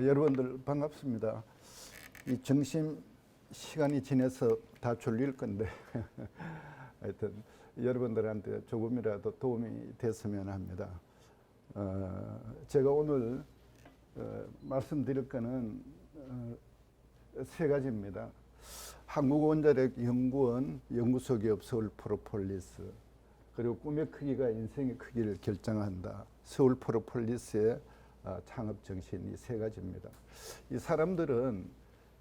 여러분들 반갑습니다. 이 점심 시간이 지나서 다 졸릴 건데 하여튼 여러분들한테 조금이라도 도움이 됐으면 합니다. 제가 오늘 말씀드릴 거는 세 가지입니다. 한국원자력연구원 연구소기업 서울 프로폴리스, 그리고 꿈의 크기가 인생의 크기를 결정한다, 서울 프로폴리스의 창업 정신, 이 세 가지입니다. 이 사람들은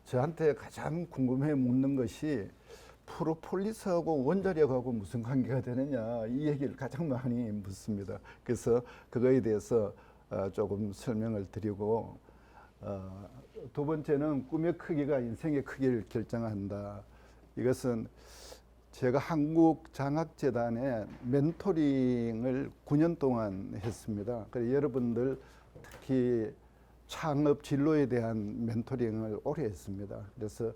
저한테 가장 궁금해 묻는 것이 프로폴리스하고 원자력하고 무슨 관계가 되느냐, 이 얘기를 가장 많이 묻습니다. 그래서 그거에 대해서 조금 설명을 드리고, 두 번째는 꿈의 크기가 인생의 크기를 결정한다. 이것은 제가 한국장학재단에 멘토링을 9년 동안 했습니다. 그래서 여러분들 특히 창업 진로에 대한 멘토링을 오래 했습니다. 그래서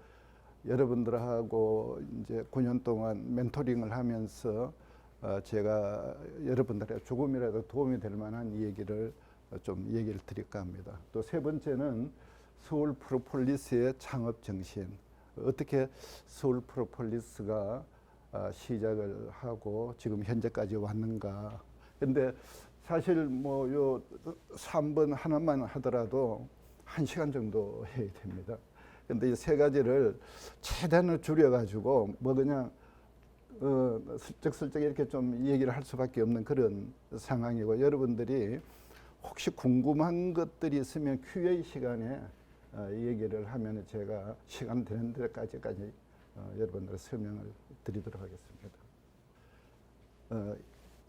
여러분들하고 이제 9년 동안 멘토링을 하면서 제가 여러분들에게 조금이라도 도움이 될 만한 얘기를 좀 얘기를 드릴까 합니다. 또 세 번째는 서울 프로폴리스의 창업 정신. 어떻게 서울 프로폴리스가 시작을 하고 지금 현재까지 왔는가. 근데 사실 뭐 요 3번 하나만 하더라도 1시간 정도 해야 됩니다. 근데 이 세 가지를 최대한을 줄여가지고 뭐 그냥 슬쩍슬쩍 이렇게 좀 얘기를 할 수밖에 없는 그런 상황이고, 여러분들이 혹시 궁금한 것들이 있으면 Q&A 시간에 얘기를 하면 제가 시간 되는 데까지 여러분들 설명을 드리도록 하겠습니다.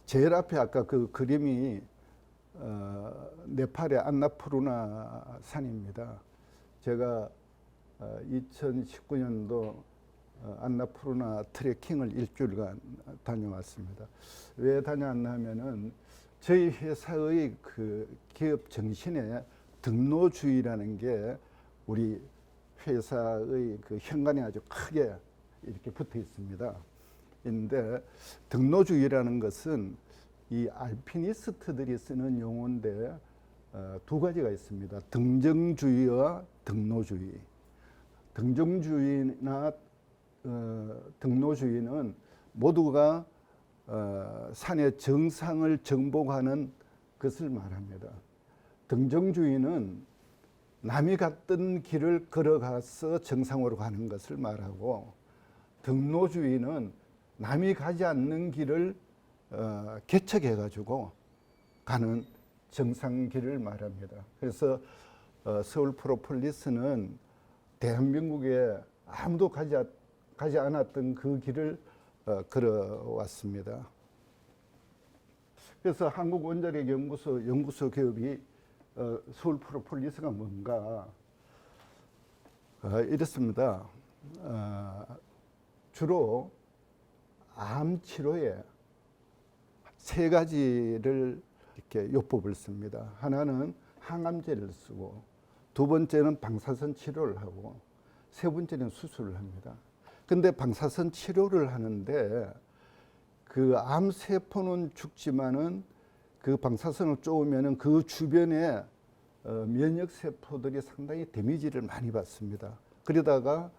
제일 앞에 아까 그 그림이 네팔의 안나푸르나 산입니다. 제가 2019년도 안나푸르나 트레킹을 일주일간 다녀왔습니다. 왜 다녀왔나 하면은 저희 회사의 그 기업 정신에 등노주의라는 게 우리 회사의 그 현관에 아주 크게 이렇게 붙어 있습니다. 인데 등노주의라는 것은 이 알피니스트들이 쓰는 용어인데 두 가지가 있습니다. 등정주의와 등노주의. 등정주의나 등노주의는 모두가 산의 정상을 정복하는 것을 말합니다. 등정주의는 남이 갔던 길을 걸어가서 정상으로 가는 것을 말하고, 등노주의는 남이 가지 않는 길을 개척해 가지고 가는 정상길을 말합니다. 그래서 서울 프로폴리스는 대한민국에 아무도 가지 않았던 그 길을 걸어왔습니다. 그래서 한국원자력연구소 연구소 기업이 서울 프로폴리스가 뭔가 이렇습니다. 주로 암 치료에 세 가지를 이렇게 요법을 씁니다. 하나는 항암제를 쓰고, 두 번째는 방사선 치료를 하고, 세 번째는 수술을 합니다. 근데 방사선 치료를 하는데 그 암세포는 죽지만은 그 방사선을 쪼으면은 그 주변에 면역세포들이 상당히 데미지를 많이 받습니다. 그러다가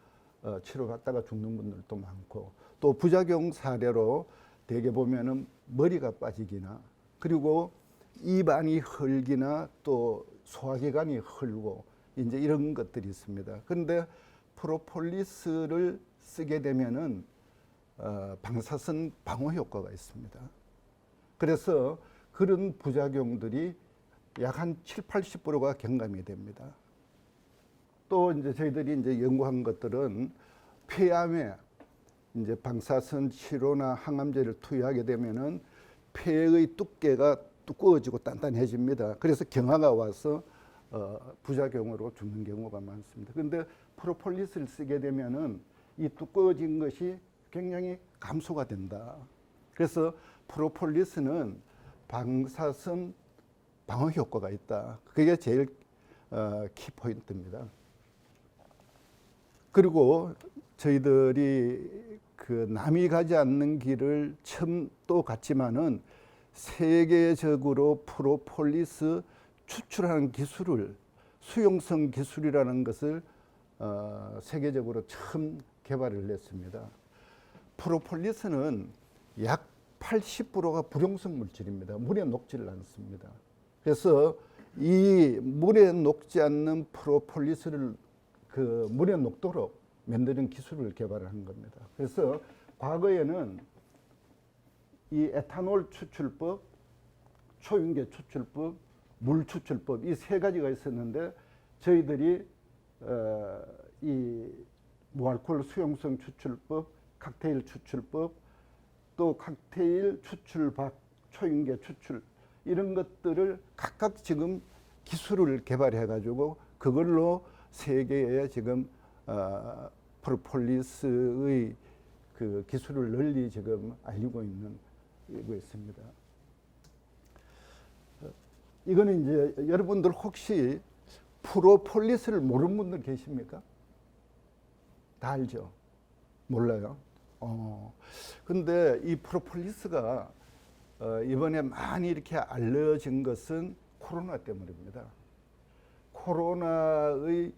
치료받다가 죽는 분들도 많고, 또 부작용 사례로 대개 보면은 머리가 빠지기나, 그리고 입안이 헐기나 또 소화기관이 헐고 이제 이런 것들이 있습니다. 그런데 프로폴리스를 쓰게 되면은 방사선 방어 효과가 있습니다. 그래서 그런 부작용들이 약 한 70~80%가 경감이 됩니다. 또 이제 저희들이 이제 연구한 것들은 폐암에 이제 방사선 치료나 항암제를 투여하게 되면은 폐의 두께가 두꺼워지고 단단해집니다. 그래서 경화가 와서 부작용으로 죽는 경우가 많습니다. 그런데 프로폴리스를 쓰게 되면은 이 두꺼워진 것이 굉장히 감소가 된다. 그래서 프로폴리스는 방사선 방어 효과가 있다. 그게 제일 키포인트입니다. 그리고 저희들이 그 남이 가지 않는 길을 처음 또 갔지만은 세계적으로 프로폴리스 추출하는 기술을 수용성 기술이라는 것을 세계적으로 처음 개발을 했습니다. 프로폴리스는 약 80%가 불용성 물질입니다. 물에 녹지를 않습니다. 그래서 이 물에 녹지 않는 프로폴리스를 그 물에 녹도록 만드는 기술을 개발한 겁니다. 그래서 과거에는 이 에탄올 추출법, 초윤계 추출법, 물 추출법 이 세 가지가 있었는데 저희들이 이 무알코올 수용성 추출법, 칵테일 추출법, 또 칵테일 추출박, 초윤계 추출 이런 것들을 각각 지금 기술을 개발해 가지고 그걸로 세계에 지금 프로폴리스의 그 기술을 널리 지금 알리고 있습니다. 이거는 이제 여러분들 혹시 프로폴리스를 모르는 분들 계십니까? 다 알죠? 몰라요? 근데 이 프로폴리스가 이번에 많이 이렇게 알려진 것은 코로나 때문입니다. 코로나의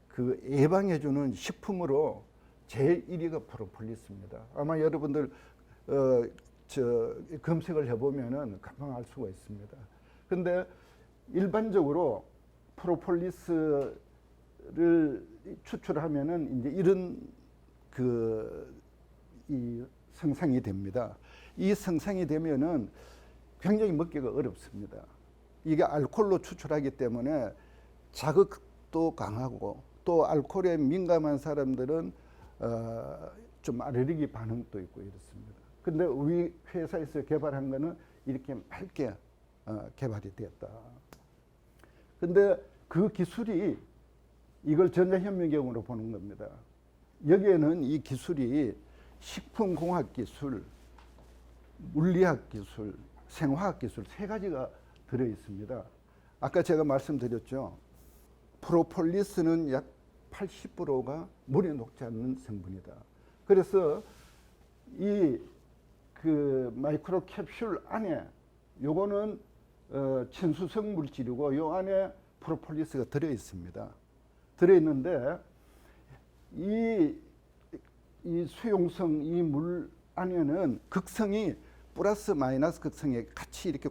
그 예방해주는 식품으로 제일 1위가 프로폴리스입니다. 아마 여러분들 검색을 해보면은 금방 알 수가 있습니다. 근데 일반적으로 프로폴리스를 추출하면은 이제 이런 이 생성이 됩니다. 이 생성이 되면은 굉장히 먹기가 어렵습니다. 이게 알코올로 추출하기 때문에 자극도 강하고 또 알코올에 민감한 사람들은 좀 알레르기 반응도 있고 이렇습니다. 근데 우리 회사에서 개발한 거는 이렇게 맑게 개발이 되었다. 근데 그 기술이 이걸 전자현미경으로 보는 겁니다. 여기에는 이 기술이 식품공학 기술, 물리학 기술, 생화학 기술 세 가지가 들어 있습니다. 아까 제가 말씀드렸죠. 프로폴리스는 약 80%가 물에 녹지 않는 성분이다. 그래서 이 그 마이크로 캡슐 안에 요거는 친수성 물질이고 요 안에 프로폴리스가 들어 있습니다. 들어 있는데 이 수용성 이 물 안에는 극성이 플러스 마이너스 극성이 같이 이렇게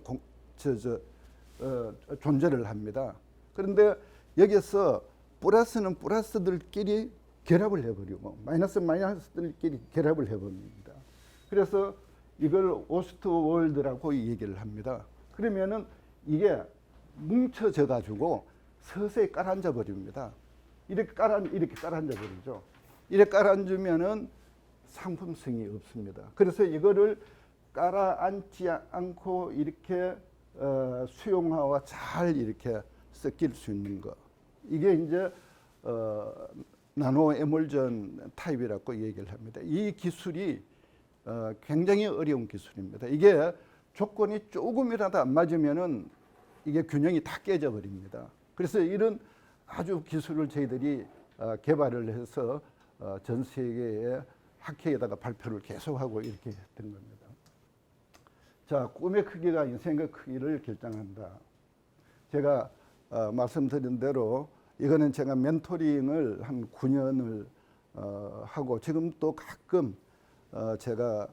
존재를 합니다. 그런데 여기서 플러스는 플러스들끼리 결합을 해버리고 마이너스들끼리 결합을 해버립니다. 그래서 이걸 오스트월드라고 얘기를 합니다. 그러면은 이게 뭉쳐져 가지고 서서히 깔아앉아 버립니다. 이렇게 깔아앉아 버리죠. 이렇게 깔아앉으면은 상품성이 없습니다. 그래서 이거를 깔아앉지 않고 이렇게 수용화와 잘 이렇게 섞일 수 있는 거. 이게 이제 나노 에몰전 타입이라고 얘기를 합니다. 이 기술이 굉장히 어려운 기술입니다. 이게 조건이 조금이라도 안 맞으면은 이게 균형이 다 깨져 버립니다. 그래서 이런 아주 기술을 저희들이 개발을 해서 전 세계의 학회에다가 발표를 계속하고 이렇게 했던 겁니다. 자, 꿈의 크기가 인생의 크기를 결정한다. 제가 말씀드린 대로 이거는 제가 멘토링을 한 9년을 하고 지금 또 가끔 제가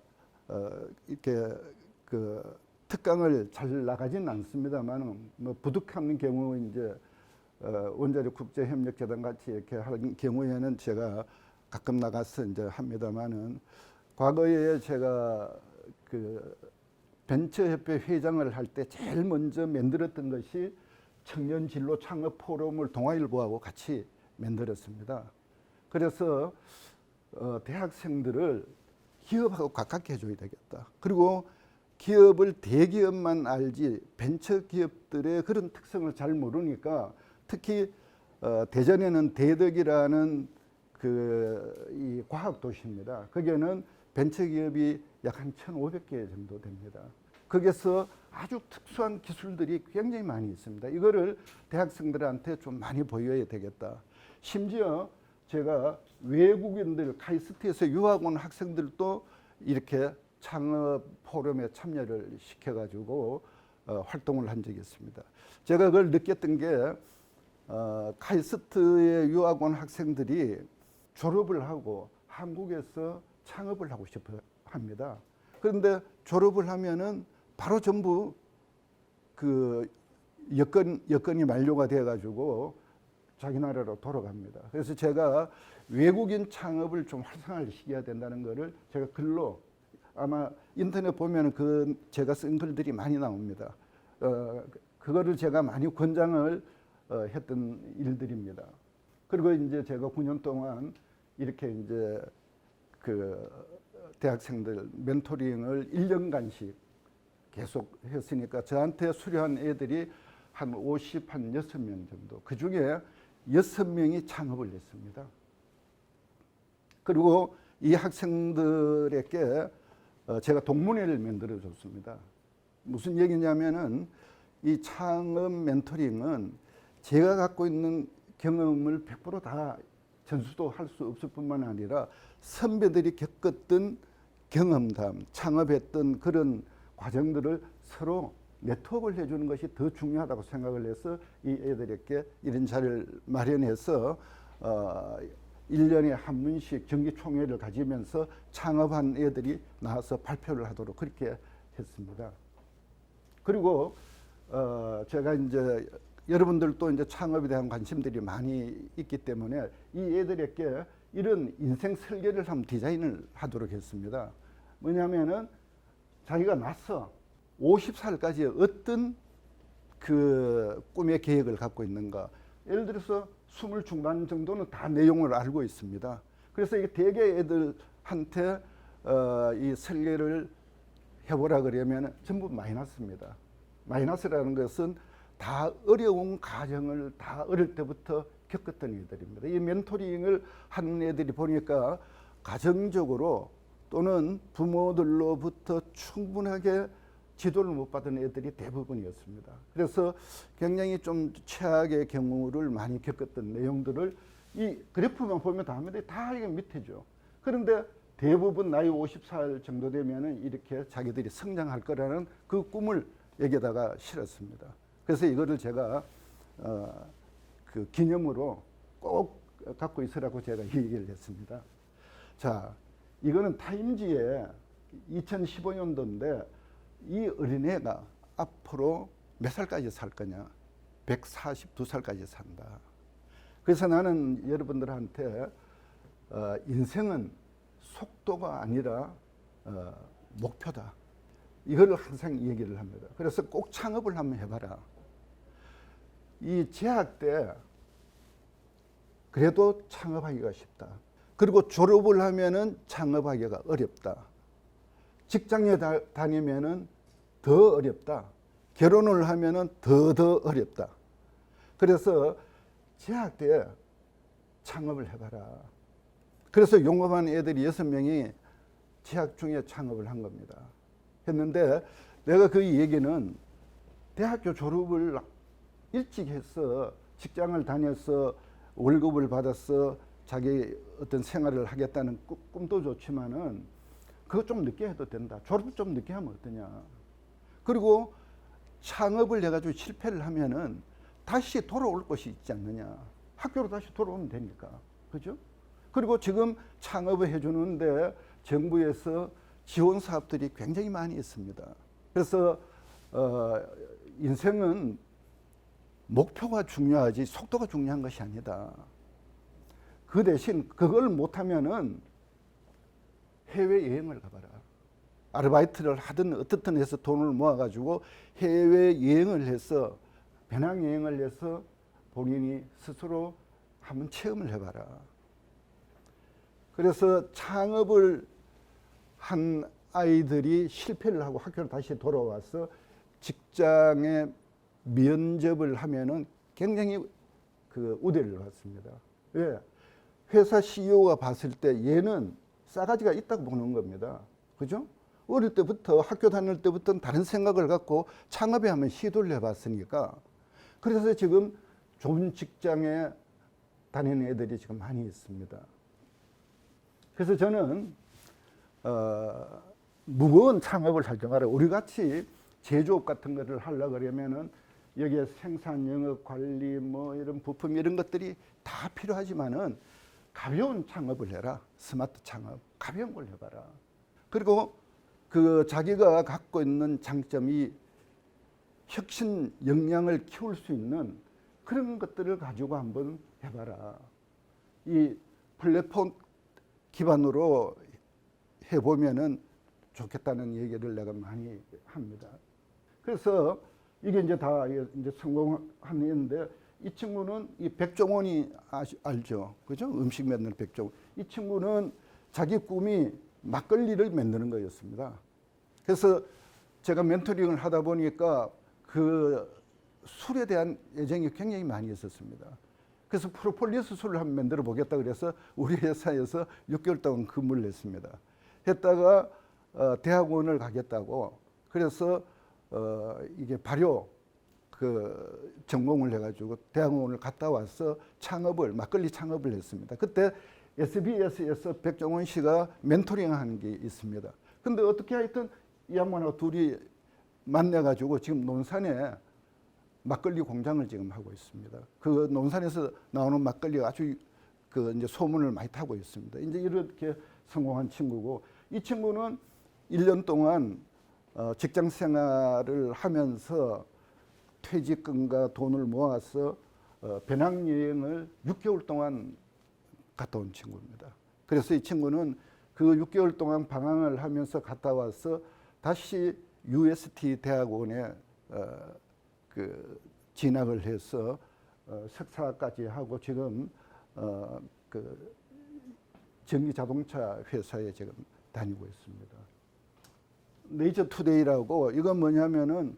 이렇게 그 특강을 잘 나가지는 않습니다만 뭐 부득한 경우 이제 원자력 국제협력재단 같이 이렇게 하는 경우에는 제가 가끔 나가서 이제 합니다만은 과거에 제가 그 벤처협회 회장을 할 때 제일 먼저 만들었던 것이 청년 진로 창업 포럼을 동아일보하고 같이 만들었습니다. 그래서 대학생들을 기업하고 가깝게 해줘야 되겠다. 그리고 기업을 대기업만 알지 벤처 기업들의 그런 특성을 잘 모르니까 특히 대전에는 대덕이라는 이 과학 도시입니다. 거기에는 벤처 기업이 약 한 1,500개 정도 됩니다. 거기서 아주 특수한 기술들이 굉장히 많이 있습니다. 이거를 대학생들한테 좀 많이 보여야 되겠다. 심지어 제가 외국인들 카이스트에서 유학 온 학생들도 이렇게 창업 포럼에 참여를 시켜가지고 활동을 한 적이 있습니다. 제가 그걸 느꼈던 게 카이스트의 유학 온 학생들이 졸업을 하고 한국에서 창업을 하고 싶어 합니다. 그런데 졸업을 하면은 바로 전부 그 여건이 만료가 돼 가지고 자기 나라로 돌아갑니다. 그래서 제가 외국인 창업을 좀 활성화를 시켜야 된다는 거를 제가 글로 아마 인터넷 보면 제가 쓴 글들이 많이 나옵니다. 그거를 제가 많이 권장을 했던 일들입니다. 그리고 이제 제가 9년 동안 이렇게 이제 그 대학생들 멘토링을 1년간씩 계속 했으니까 저한테 수료한 애들이 한 6명 정도. 그 중에 6명이 창업을 했습니다. 그리고 이 학생들에게 제가 동문회를 만들어 줬습니다. 무슨 얘기냐면은 이 창업 멘토링은 제가 갖고 있는 경험을 100%다 전수도 할 수 없을 뿐만 아니라 선배들이 겪었던 경험담, 창업했던 그런 과정들을 서로 네트워크를 해주는 것이 더 중요하다고 생각을 해서 이 애들에게 이런 자리를 마련해서 1년에 한 번씩 정기총회를 가지면서 창업한 애들이 나와서 발표를 하도록 그렇게 했습니다. 그리고 제가 이제 여러분들도 이제 창업에 대한 관심들이 많이 있기 때문에 이 애들에게 이런 인생 설계를 한번 디자인을 하도록 했습니다. 뭐냐면은 자기가 나서 50살까지 어떤 그 꿈의 계획을 갖고 있는가. 예를 들어서 20 중반 정도는 다 내용을 알고 있습니다. 그래서 이게 대개 애들한테 이 설계를 해보라 그러면 전부 마이너스입니다. 마이너스라는 것은 다 어려운 과정을 다 어릴 때부터 겪었던 애들입니다. 이 멘토링을 하는 애들이 보니까 가정적으로 또는 부모들로부터 충분하게 지도를 못 받은 애들이 대부분이었습니다. 그래서 굉장히 좀 최악의 경우를 많이 겪었던 내용들을 이 그래프만 보면 다 합니다. 다 이게 밑에죠. 그런데 대부분 나이 50살 정도 되면은 이렇게 자기들이 성장할 거라는 그 꿈을 여기다가 실었습니다. 그래서 이거를 제가 그 기념으로 꼭 갖고 있으라고 제가 얘기를 했습니다. 자, 이거는 타임지에 2015년도인데 이 어린애가 앞으로 몇 살까지 살 거냐? 142살까지 산다. 그래서 나는 여러분들한테 인생은 속도가 아니라 목표다. 이걸 항상 얘기를 합니다. 그래서 꼭 창업을 한번 해봐라. 이 재학 때 그래도 창업하기가 쉽다. 그리고 졸업을 하면은 창업하기가 어렵다. 직장에 다니면은 더 어렵다. 결혼을 하면은 더 어렵다. 그래서 재학 때 창업을 해봐라. 그래서 용감한 애들이 6명이 재학 중에 창업을 한 겁니다. 했는데 내가 그 얘기는 대학교 졸업을 일찍 해서 직장을 다녀서 월급을 받아서 자기 어떤 생활을 하겠다는 꿈도 좋지만은 그거 좀 늦게 해도 된다. 졸업 좀 늦게 하면 어떠냐. 그리고 창업을 해가지고 실패를 하면은 다시 돌아올 것이 있지 않느냐. 학교로 다시 돌아오면 되니까. 그죠? 그리고 지금 창업을 해주는데 정부에서 지원 사업들이 굉장히 많이 있습니다. 그래서 인생은 목표가 중요하지 속도가 중요한 것이 아니다. 그 대신 그걸 못하면은 해외여행을 가봐라. 아르바이트를 하든 어떻든 해서 돈을 모아가지고 해외여행을 해서 배낭여행을 해서 본인이 스스로 한번 체험을 해봐라. 그래서 창업을 한 아이들이 실패를 하고 학교로 다시 돌아와서 직장에 면접을 하면은 굉장히 그 우대를 받습니다. 왜? 회사 CEO가 봤을 때 얘는 싸가지가 있다고 보는 겁니다. 그죠? 어릴 때부터 학교 다닐 때부터는 다른 생각을 갖고 창업에 한번 시도를 해봤으니까 그래서 지금 좋은 직장에 다니는 애들이 지금 많이 있습니다. 그래서 저는 무거운 창업을 하지 마라. 우리 같이 제조업 같은 거를 하려고 그러면은 여기에 생산 영업 관리 뭐 이런 부품 이런 것들이 다 필요하지만은 가벼운 창업을 해라. 스마트 창업. 가벼운 걸 해봐라. 그리고 그 자기가 갖고 있는 장점이 혁신 역량을 키울 수 있는 그런 것들을 가지고 한번 해봐라. 이 플랫폼 기반으로 해보면은 좋겠다는 얘기를 내가 많이 합니다. 그래서 이게 이제 다 이제 성공한 일인데 이 친구는 이 백종원이 알죠? 그죠? 음식 만드는 백종원. 이 친구는 자기 꿈이 막걸리를 만드는 거였습니다. 그래서 제가 멘토링을 하다 보니까 그 술에 대한 애정이 굉장히 많이 있었습니다. 그래서 프로폴리스 술을 한번 만들어 보겠다 그래서 우리 회사에서 6개월 동안 근무를 했습니다. 했다가 대학원을 가겠다고 그래서 이게 발효 그 전공을 해가지고 대학원을 갔다 와서 막걸리 창업을 했습니다. 그때 SBS에서 백종원 씨가 멘토링하는 게 있습니다. 근데 어떻게 하여튼 이 양반하고 둘이 만나가지고 지금 논산에 막걸리 공장을 지금 하고 있습니다. 그 논산에서 나오는 막걸리가 아주 그 이제 소문을 많이 타고 있습니다. 이제 이렇게 성공한 친구고 이 친구는 1년 동안 직장 생활을 하면서 퇴직금과 돈을 모아서 배낭여행을 6개월 동안 갔다 온 친구입니다. 그래서 이 친구는 그 6개월 동안 방황을 하면서 갔다 와서 다시 UST 대학원에 그 진학을 해서 석사까지 하고 지금 그 전기 자동차 회사에 지금 다니고 있습니다. 네이처 투데이라고 이건 뭐냐면은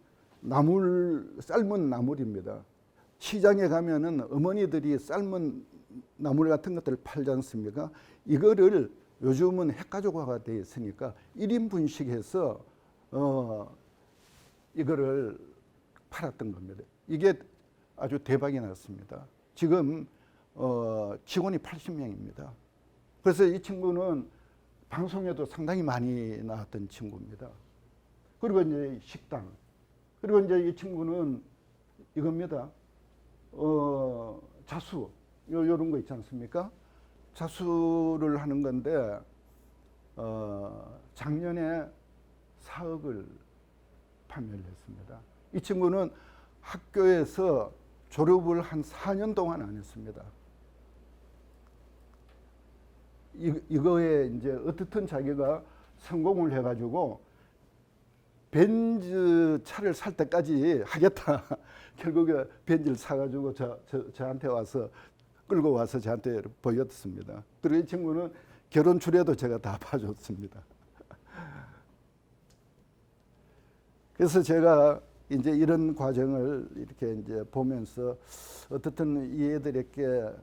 삶은 나물입니다. 시장에 가면은 어머니들이 삶은 나물 같은 것들을 팔지 않습니까? 이거를 요즘은 핵가족화가 되어 있으니까 1인분씩해서 이거를 팔았던 겁니다. 이게 아주 대박이 났습니다. 지금 직원이 80명입니다. 그래서 이 친구는 방송에도 상당히 많이 나왔던 친구입니다. 그리고 이제 식당. 그리고 이제 이 친구는 이겁니다. 자수. 요런 거 있지 않습니까? 자수를 하는 건데, 작년에 4억을 판매를 했습니다. 이 친구는 학교에서 졸업을 한 4년 동안 안 했습니다. 이거에 이제 어떻든 자기가 성공을 해가지고 벤츠 차를 살 때까지 하겠다. 결국에 벤츠를 사가지고 저한테 와서 끌고 와서 저한테 보였습니다. 그리고 이 친구는 결혼 주례도 제가 다 봐줬습니다. 그래서 제가 이제 이런 과정을 이렇게 이제 보면서 어떻든 이 애들에게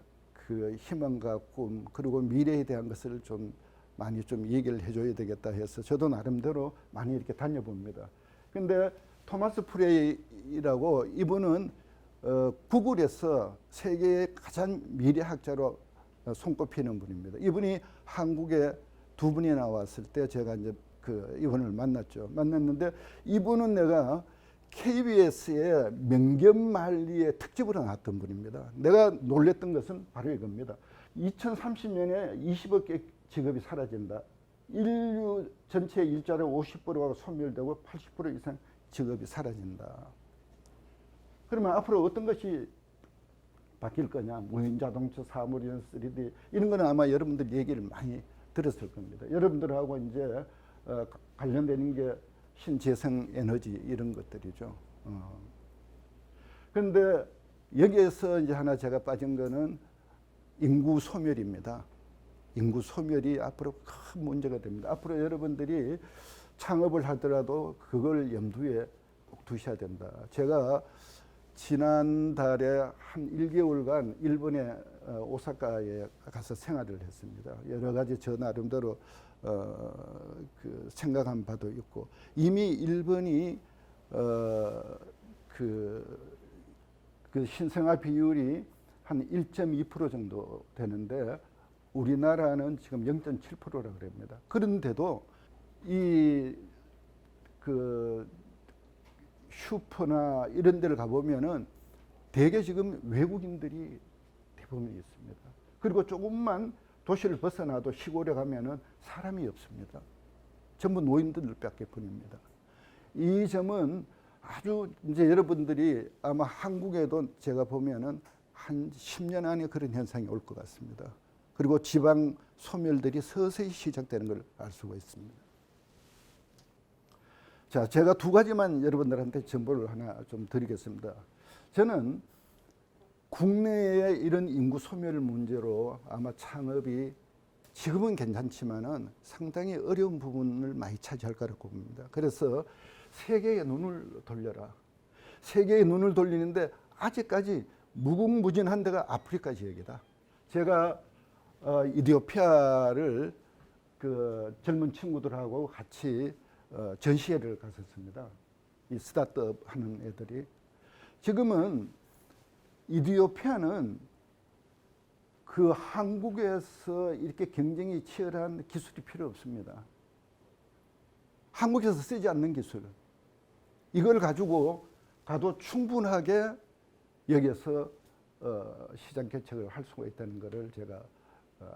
그 희망과 꿈 그리고 미래에 대한 것을 좀 많이 좀 얘기를 해줘야 되겠다 해서 저도 나름대로 많이 이렇게 다녀봅니다. 근데 토마스 프레이라고 이분은 구글에서 세계의 가장 미래학자로 손꼽히는 분입니다. 이분이 한국에 2분이 나왔을 때 제가 이제 이분을 만났죠. 만났는데 이분은 내가 KBS의 명견만리의 특집으로 나왔던 분입니다. 내가 놀랬던 것은 바로 이겁니다. 2030년에 20억 개 직업이 사라진다. 인류 전체 일자리 50%가 소멸되고 80% 이상 직업이 사라진다. 그러면 앞으로 어떤 것이 바뀔 거냐? 무인자동차, 사물인 3D 이런 거는 아마 여러분들 얘기를 많이 들었을 겁니다. 여러분들하고 이제 관련되는 게 신재생 에너지 이런 것들이죠. 그런데 여기에서 이제 하나 제가 빠진 거는 인구 소멸입니다. 인구 소멸이 앞으로 큰 문제가 됩니다. 앞으로 여러분들이 창업을 하더라도 그걸 염두에 꼭 두셔야 된다. 제가 지난달에 한 1개월간 일본의 오사카에 가서 생활을 했습니다. 여러 가지 저 나름대로 그 생각한 바도 있고 이미 일본이 그 신생아 비율이 한 1.2% 정도 되는데 우리나라는 지금 0.7%라 그럽니다. 그런데도 이 그 슈퍼나 이런 데를 가보면은 대개 지금 외국인들이 대부분 있습니다. 그리고 조금만 도시를 벗어나도 시골에 가면은 사람이 없습니다. 전부 노인들밖에 뿐입니다. 이 점은 아주 이제 여러분들이 아마 한국에도 제가 보면은 한 10년 안에 그런 현상이 올 것 같습니다. 그리고 지방 소멸들이 서서히 시작되는 걸 알 수가 있습니다. 자, 제가 두 가지만 여러분들한테 정보를 하나 좀 드리겠습니다. 저는 국내의 이런 인구 소멸 문제로 아마 창업이 지금은 괜찮지만은 상당히 어려운 부분을 많이 차지할 거라고 봅니다. 그래서 세계의 눈을 돌려라. 세계의 눈을 돌리는데 아직까지 무궁무진한 데가 아프리카 지역이다. 제가 이디오피아를 그 젊은 친구들하고 같이 전시회를 갔었습니다. 이 스타트업 하는 애들이. 지금은 이디오피아는 그 한국에서 이렇게 경쟁이 치열한 기술이 필요 없습니다. 한국에서 쓰지 않는 기술. 이걸 가지고 가도 충분하게 여기에서 시장 개척을 할 수가 있다는 것을 제가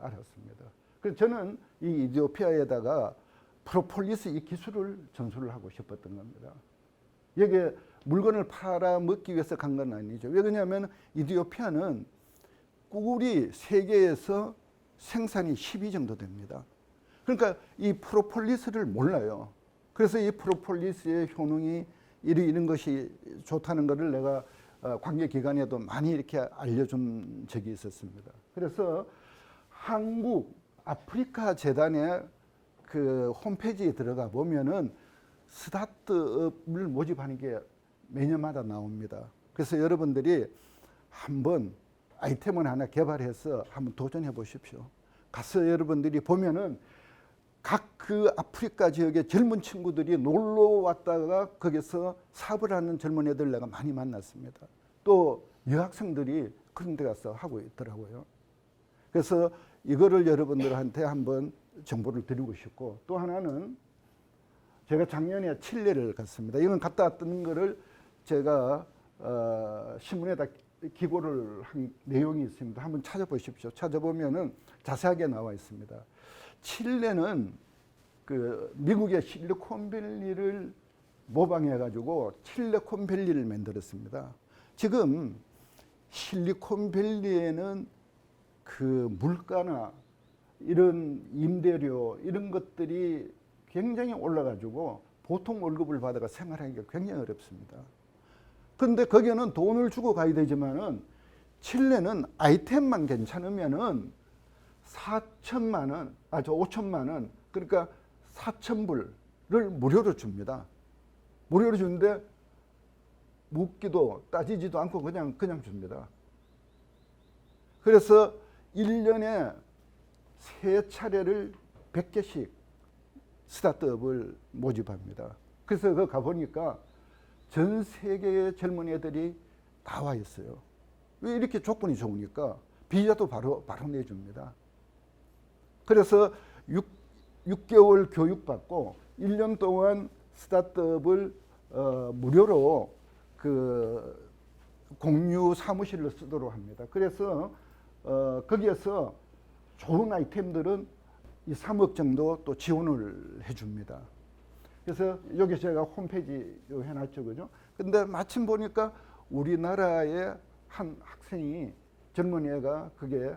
알았습니다. 그래서 저는 이 이디오피아에다가 프로폴리스 이 기술을 전수를 하고 싶었던 겁니다. 여기에 물건을 팔아먹기 위해서 간 건 아니죠. 왜 그러냐면 이디오피아는 꿀이 세계에서 생산이 10위 정도 됩니다. 그러니까 이 프로폴리스를 몰라요. 그래서 이 프로폴리스의 효능이 이런 것이 좋다는 것을 내가 관계기관에도 많이 이렇게 알려준 적이 있었습니다. 그래서 한국 아프리카 재단의 그 홈페이지에 들어가 보면은 스타트업을 모집하는 게 매년마다 나옵니다. 그래서 여러분들이 한번 아이템을 하나 개발해서 한번 도전해 보십시오. 가서 여러분들이 보면은 각 그 아프리카 지역의 젊은 친구들이 놀러 왔다가 거기서 사업을 하는 젊은 애들 내가 많이 만났습니다. 또 여학생들이 그런 데 가서 하고 있더라고요. 그래서 이거를 여러분들한테 한번 정보를 드리고 싶고, 또 하나는 제가 작년에 칠레를 갔습니다. 이건 갔다 왔던 거를 제가 신문에다 기고를 한 내용이 있습니다. 한번 찾아보십시오. 찾아보면은 자세하게 나와 있습니다. 칠레는 그 미국의 실리콘밸리를 모방해가지고 칠레콘밸리를 만들었습니다. 지금 실리콘밸리에는 그 물가나 이런 임대료 이런 것들이 굉장히 올라가지고 보통 월급을 받아가 생활하기가 굉장히 어렵습니다. 그런데 거기는 돈을 주고 가야 되지만은 칠레는 아이템만 괜찮으면은 4천만 원, 5천만 원, 그러니까 4,000불을 무료로 줍니다. 무료로 주는데 묻기도 따지지도 않고 그냥 줍니다. 그래서 1년에 3차례를 100개씩 스타트업을 모집합니다. 그래서 그 가보니까 전 세계의 젊은 애들이 나와 있어요. 왜 이렇게 조건이 좋으니까 비자도 바로 내줍니다. 그래서 6개월 교육받고 1년 동안 스타트업을 무료로 그 공유 사무실로 쓰도록 합니다. 그래서 거기에서 좋은 아이템들은 이 3억 정도 또 지원을 해줍니다. 그래서 여기 제가 홈페이지 해놨죠, 그죠? 근데 마침 보니까 우리나라의 한 학생이 젊은 애가 그게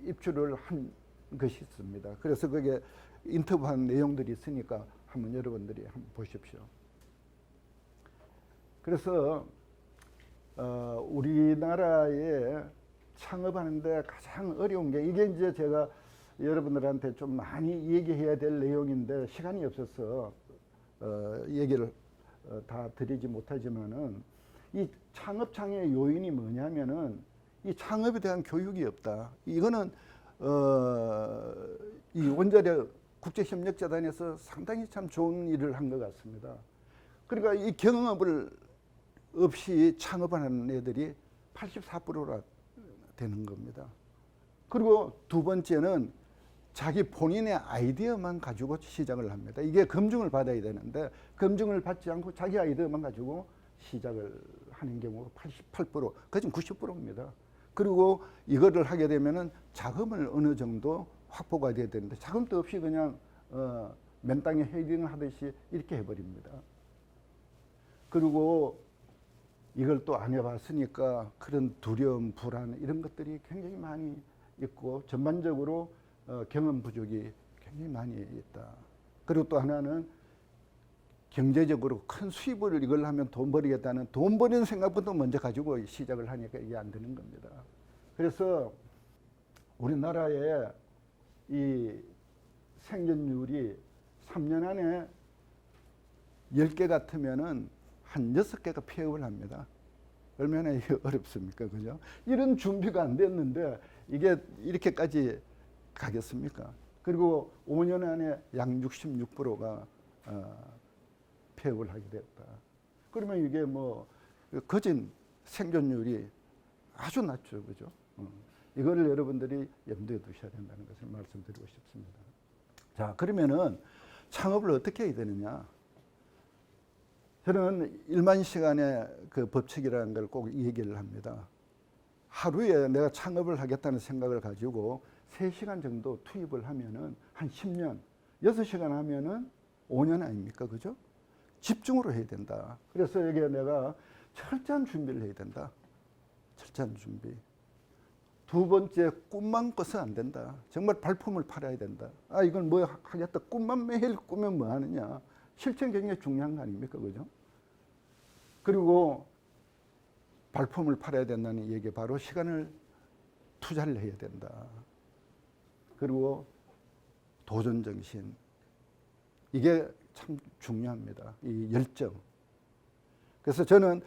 입주를 한 것이 있습니다. 그래서 그게 인터뷰한 내용들이 있으니까 한번 여러분들이 한번 보십시오. 그래서 우리나라에 창업하는데 가장 어려운 게 이게 이제 제가 여러분들한테 좀 많이 얘기해야 될 내용인데 시간이 없어서 얘기를 다 드리지 못하지만은 이 창업창의 요인이 뭐냐면은 이 창업에 대한 교육이 없다. 이거는 이 원자력 국제협력재단에서 상당히 참 좋은 일을 한 것 같습니다. 그러니까 이 경험을 없이 창업하는 애들이 84%나 되는 겁니다. 그리고 두 번째는 자기 본인의 아이디어만 가지고 시작을 합니다. 이게 검증을 받아야 되는데 검증을 받지 않고 자기 아이디어만 가지고 시작을 하는 경우가 88%, 거진 90%입니다. 그리고 이거를 하게 되면은 자금을 어느 정도 확보가 돼야 되는데 자금도 없이 그냥 맨 땅에 헤딩을 하듯이 이렇게 해버립니다. 그리고 이걸 또 안 해봤으니까 그런 두려움, 불안 이런 것들이 굉장히 많이 있고 전반적으로 경험 부족이 굉장히 많이 있다. 그리고 또 하나는 경제적으로 큰 수입을 이걸 하면 돈 벌이겠다는 돈 버리는 생각부터 먼저 가지고 시작을 하니까 이게 안 되는 겁니다. 그래서 우리나라의 이 생존율이 3년 안에 10개 같으면은 한 6개가 폐업을 합니다. 얼마나 이게 어렵습니까? 그죠? 이런 준비가 안 됐는데 이게 이렇게까지 가겠습니까? 그리고 5년 안에 약 66%가 폐업을 하게 됐다. 그러면 이게 뭐 거진 생존율이 아주 낮죠. 그죠? 이거를 여러분들이 염두에 두셔야 된다는 것을 말씀드리고 싶습니다. 자, 그러면은 창업을 어떻게 해야 되느냐? 저는 1만 시간의 그 법칙이라는 걸 꼭 얘기를 합니다. 하루에 내가 창업을 하겠다는 생각을 가지고 3시간 정도 투입을 하면은 한 10년, 6시간 하면은 5년 아닙니까? 그죠? 집중으로 해야 된다. 그래서 여기에 내가 철저한 준비를 해야 된다. 철저한 준비. 두 번째, 꿈만 꿔서 안 된다. 정말 발품을 팔아야 된다. 아, 이건 뭐 하겠다. 꿈만 매일 꾸면 뭐 하느냐. 실천 굉장히 중요한 거 아닙니까? 그죠? 그리고 발품을 팔아야 된다는 얘기 바로 시간을 투자를 해야 된다. 그리고 도전 정신. 이게 참 중요합니다. 이 열정. 그래서 저는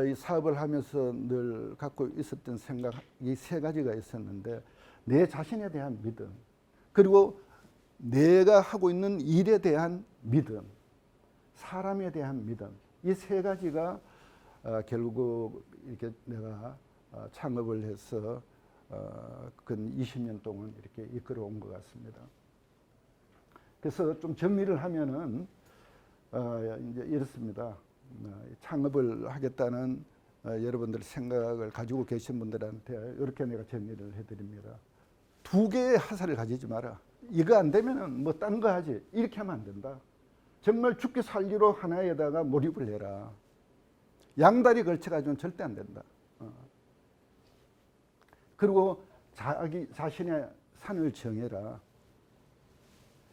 이 사업을 하면서 늘 갖고 있었던 생각, 이 3가지가 있었는데, 내 자신에 대한 믿음, 그리고 내가 하고 있는 일에 대한 믿음, 사람에 대한 믿음, 이 3가지가 결국 이렇게 내가 창업을 해서 근 20년 동안 이렇게 이끌어 온 것 같습니다. 그래서 좀 정리를 하면은 이제 이렇습니다. 창업을 하겠다는 여러분들 생각을 가지고 계신 분들한테 이렇게 내가 정리를 해드립니다. 2개의 화살을 가지지 마라. 이거 안 되면은 뭐 딴 거 하지. 이렇게 하면 안 된다. 정말 죽기 살기로 하나에다가 몰입을 해라. 양다리 걸쳐가지고는 절대 안 된다. 그리고 자기 자신의 산을 정해라.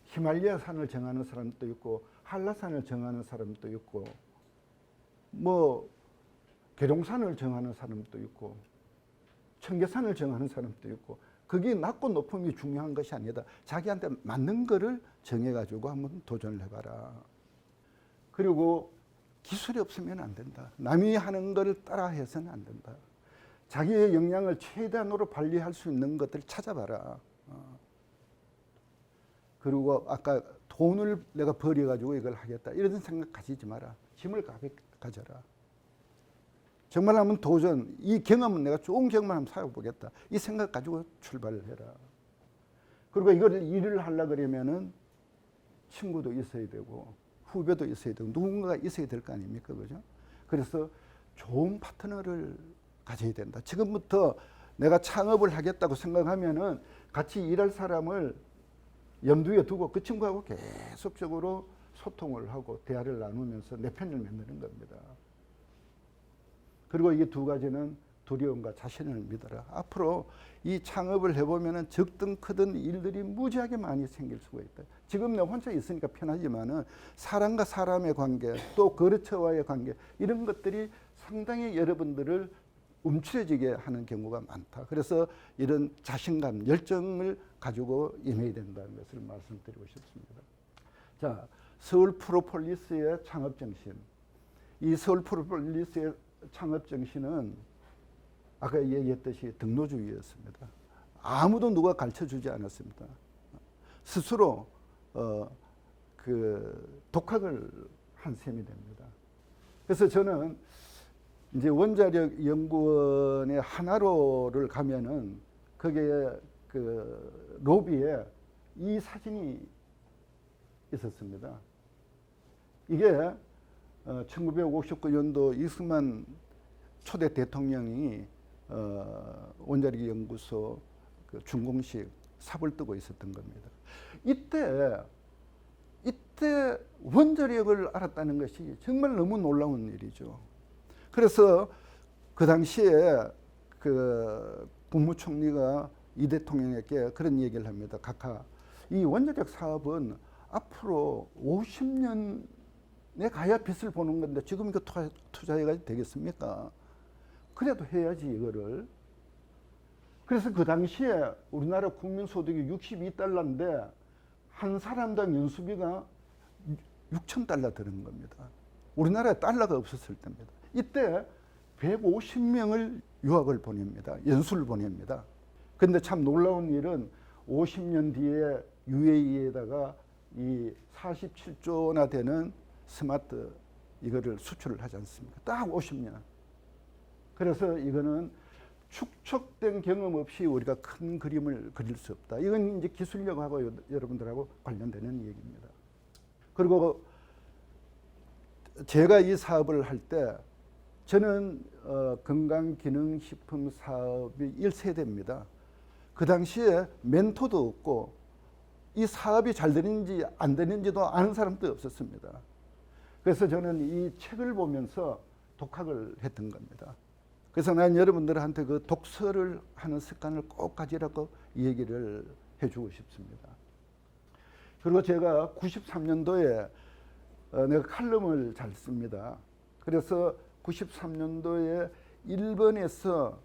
히말라야 산을 정하는 사람도 있고 한라산을 정하는 사람도 있고 뭐 계룡산을 정하는 사람도 있고 청계산을 정하는 사람도 있고 그게 낮고 높음이 중요한 것이 아니다. 자기한테 맞는 거를 정해가지고 한번 도전을 해봐라. 그리고 기술이 없으면 안 된다. 남이 하는 거를 따라해서는 안 된다. 자기의 역량을 최대한으로 발휘할 수 있는 것들을 찾아봐라. 그리고 아까 돈을 내가 벌여가지고 이걸 하겠다. 이런 생각 가지지 마라. 힘을 가져라. 정말 한번 도전, 이 경험은 내가 좋은 경험을 한번 사용해보겠다. 이 생각 가지고 출발을 해라. 그리고 이걸 일을 하려고 그러면은 친구도 있어야 되고, 후배도 있어야 되고, 누군가가 있어야 될 거 아닙니까? 그죠? 그래서 좋은 파트너를 가져야 된다. 지금부터 내가 창업을 하겠다고 생각하면은 같이 일할 사람을 염두에 두고 그 친구하고 계속적으로 소통을 하고 대화를 나누면서 내 편을 만드는 겁니다. 그리고 이게 2가지는 두려움과 자신을 믿어라. 앞으로 이 창업을 해보면은 적든 크든 일들이 무지하게 많이 생길 수가 있다. 지금 내가 혼자 있으니까 편하지만은 사람과 사람의 관계, 또 거래처와의 관계, 이런 것들이 상당히 여러분들을 움츠러지게 하는 경우가 많다. 그래서 이런 자신감, 열정을 가지고 임해야 된다는 것을 말씀드리고 싶습니다. 자, 서울 프로폴리스의 창업 정신. 이 서울 프로폴리스의 창업 정신은 아까 얘기했듯이 등노주의였습니다. 아무도 누가 가르쳐주지 않았습니다. 스스로 그 독학을 한 셈이 됩니다. 그래서 저는 이제 원자력 연구원의 하나로를 가면은 거기에 그 로비에 이 사진이 있었습니다. 이게 1959년도 이승만 초대 대통령이 원자력 연구소 그 준공식 삽을 뜨고 있었던 겁니다. 이때 원자력을 알았다는 것이 정말 너무 놀라운 일이죠. 그래서 그 당시에 그 국무총리가 이 대통령에게 그런 얘기를 합니다. 각하, 이 원자력 사업은 앞으로 50년에 가야 빛을 보는 건데 지금 이거 투자해가 되겠습니까? 그래도 해야지 이거를. 그래서 그 당시에 우리나라 국민소득이 62달러인데 한 사람당 연수비가 6,000달러 드는 겁니다. 우리나라에 달러가 없었을 때입니다. 이때 150명을 유학을 보냅니다. 연수를 보냅니다. 근데 참 놀라운 일은 50년 뒤에 UAE에다가 이 47조나 되는 스마트 이거를 수출을 하지 않습니까? 딱 50년. 그래서 이거는 축적된 경험 없이 우리가 큰 그림을 그릴 수 없다. 이건 이제 기술력하고 여러분들하고 관련되는 얘기입니다. 그리고 제가 이 사업을 할 때 저는 건강기능식품 사업이 1세대입니다. 그 당시에 멘토도 없고 이 사업이 잘 되는지 안 되는지도 아는 사람도 없었습니다. 그래서 저는 이 책을 보면서 독학을 했던 겁니다. 그래서 난 여러분들한테 그 독서를 하는 습관을 꼭 가지라고 얘기를 해주고 싶습니다. 그리고 제가 93년도에 내가 칼럼을 잘 씁니다. 그래서 93년도에 일본에서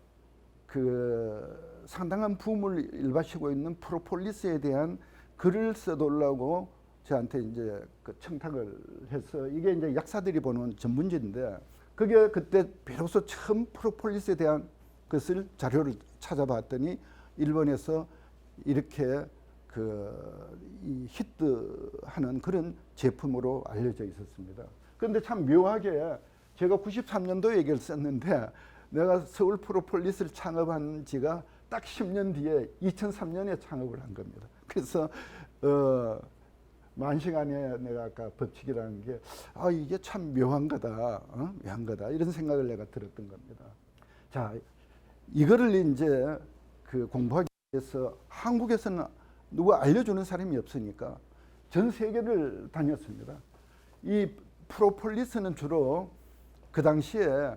그 상당한 붐을 일으키고 있는 프로폴리스에 대한 글을 써달라고 저한테 이제 그 청탁을 해서 이게 이제 약사들이 보는 전문지인데 그게 그때 비로소 처음 프로폴리스에 대한 것을 자료를 찾아봤더니 일본에서 이렇게 이 히트하는 그런 제품으로 알려져 있었습니다. 그런데 참 묘하게 제가 93년도에 얘기를 썼는데 내가 서울 프로폴리스를 창업한 지가 딱 10년 뒤에 2003년에 창업을 한 겁니다. 그래서 만시간에 내가 아까 법칙이라는 게 이게 참 묘한 거다, 묘한 거다 이런 생각을 내가 들었던 겁니다. 자, 이거를 이제 그 공부하기 위해서 한국에서는 누가 알려주는 사람이 없으니까 전 세계를 다녔습니다. 이 프로폴리스는 주로 그 당시에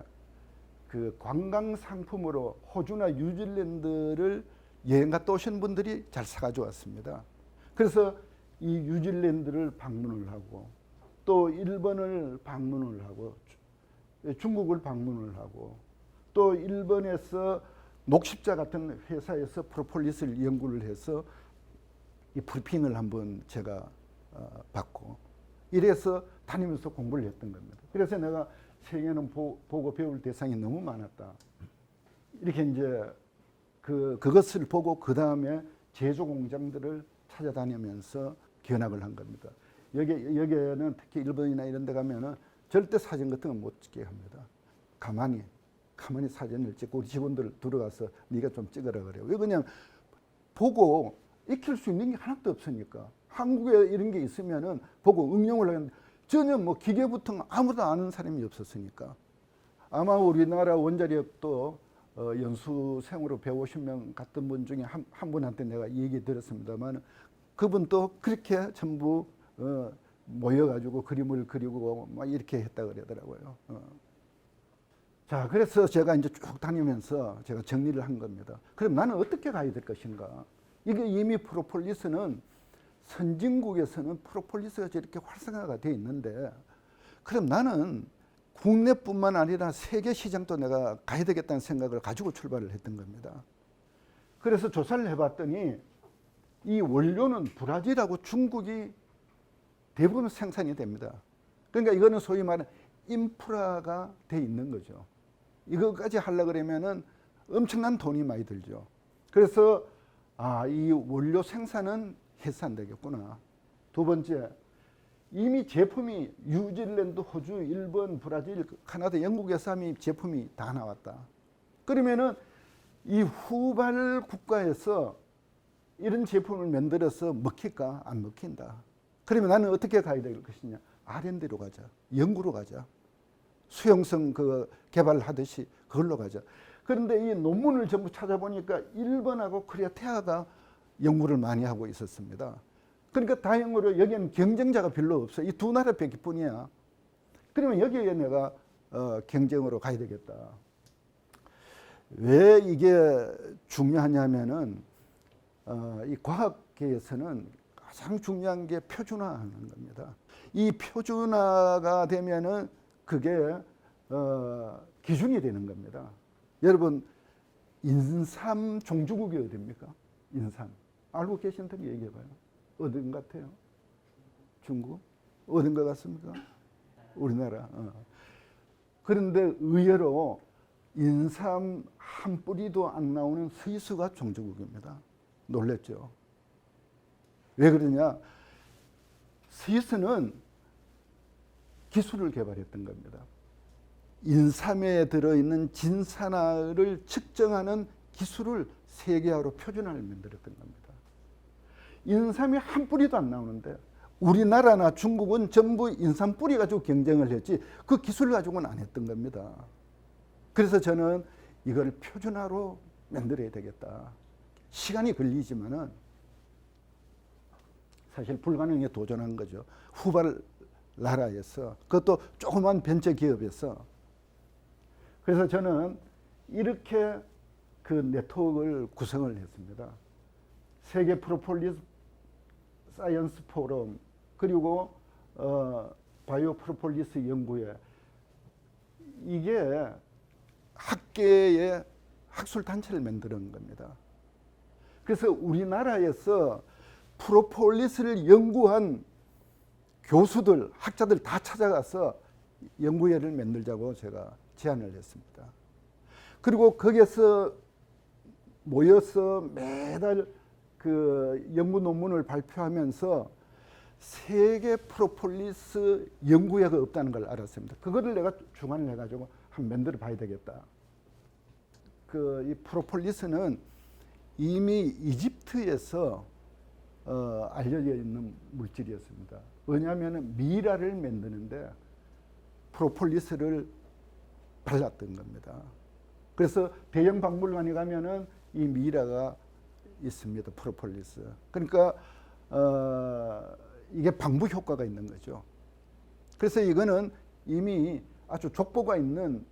그 관광 상품으로 호주나 뉴질랜드를 여행 갔다 오신 분들이 잘 사가지고 왔습니다. 그래서 이 뉴질랜드를 방문을 하고 또 일본을 방문을 하고 중국을 방문을 하고 또 일본에서 녹십자 같은 회사에서 프로폴리스를 연구를 해서 이 브리핑을 한번 제가 받고 이래서 다니면서 공부를 했던 겁니다. 그래서 내가 세계는 보고 배울 대상이 너무 많았다. 이렇게 이제 그것을 보고 그 다음에 제조 공장들을 찾아다니면서 견학을 한 겁니다. 여기에는 특히 일본이나 이런 데 가면은 절대 사진 같은 거 못 찍게 합니다. 가만히 사진을 찍고 우리 직원들 들어가서 네가 좀 찍어라 그래요. 왜 그냥 보고 익힐 수 있는 게 하나도 없으니까. 한국에 이런 게 있으면은 보고 응용을 하는데 전혀 뭐 기계부터 아무도 아는 사람이 없었으니까. 아마 우리나라 원자력도 연수생으로 150명 갔던 분 중에 한 분한테 내가 얘기 들었습니다만 그분도 그렇게 전부 모여가지고 그림을 그리고 막 이렇게 했다 그러더라고요. 자, 그래서 제가 이제 쭉 다니면서 제가 정리를 한 겁니다. 그럼 나는 어떻게 가야 될 것인가? 이게 이미 프로폴리스는 선진국에서는 프로폴리스가 저렇게 활성화가 되어 있는데 그럼 나는 국내뿐만 아니라 세계 시장도 내가 가야 되겠다는 생각을 가지고 출발을 했던 겁니다. 그래서 조사를 해봤더니 이 원료는 브라질하고 중국이 대부분 생산이 됩니다. 그러니까 이거는 소위 말하는 인프라가 돼 있는 거죠. 이거까지 하려고 그러면은 엄청난 돈이 많이 들죠. 그래서 이 원료 생산은 해서 안 되겠구나. 두 번째, 이미 제품이 뉴질랜드, 호주, 일본, 브라질, 카나다, 영국에서 이미 제품이 다 나왔다. 그러면은 이 후발 국가에서 이런 제품을 만들어서 먹힐까? 안 먹힌다. 그러면 나는 어떻게 가야 될 것이냐? R&D로 가자. 연구로 가자. 수용성 그 개발하듯이 그걸로 가자. 그런데 이 논문을 전부 찾아보니까 일본하고 코리아 태아가 연구를 많이 하고 있었습니다. 그러니까 다행으로 여기는 경쟁자가 별로 없어. 이 두 나라밖에 뿐이야. 그러면 여기에 내가 경쟁으로 가야 되겠다. 왜 이게 중요하냐면은 이 과학계에서는 가장 중요한 게 표준화하는 겁니다. 이 표준화가 되면은 그게 기준이 되는 겁니다. 여러분 인삼 종주국이 어디입니까? 인삼 알고 계신다면 얘기해봐요. 어딘 것 같아요? 중국? 어딘 것 같습니까? 우리나라. 그런데 의외로 인삼 한 뿌리도 안 나오는 스위스가 종주국입니다. 놀랬죠? 왜 그러냐? 스위스는 기술을 개발했던 겁니다. 인삼에 들어있는 진산화를 측정하는 기술을 세계화로 표준화를 만들었던 겁니다. 인삼이 한 뿌리도 안 나오는데 우리나라나 중국은 전부 인삼 뿌리 가지고 경쟁을 했지 그 기술 가지고는 안 했던 겁니다. 그래서 저는 이걸 표준화로 만들어야 되겠다. 시간이 걸리지만은 사실 불가능에 도전한 거죠. 후발 나라에서 그것도 조그만 벤처 기업에서. 그래서 저는 이렇게 그 네트워크를 구성을 했습니다. 세계 프로폴리스 사이언스 포럼 그리고 바이오 프로폴리스 연구회 이게 학계의 학술 단체를 만드는 겁니다. 그래서 우리나라에서 프로폴리스를 연구한 교수들, 학자들 다 찾아가서 연구회를 만들자고 제가 제안을 했습니다. 그리고 거기에서 모여서 매달 그 연구 논문을 발표하면서 세계 프로폴리스 연구회가 없다는 걸 알았습니다. 그거를 내가 주관을 해가지고 한번 만들어 봐야 되겠다. 그 이 프로폴리스는 이미 이집트에서 알려져 있는 물질이었습니다. 왜냐하면 미라를 만드는데 프로폴리스를 발랐던 겁니다. 그래서 대형 박물관에 가면은 이 미라가 있습니다. 프로폴리스. 그러니까 이게 방부 효과가 있는 거죠. 그래서 이거는 이미 아주 족보가 있는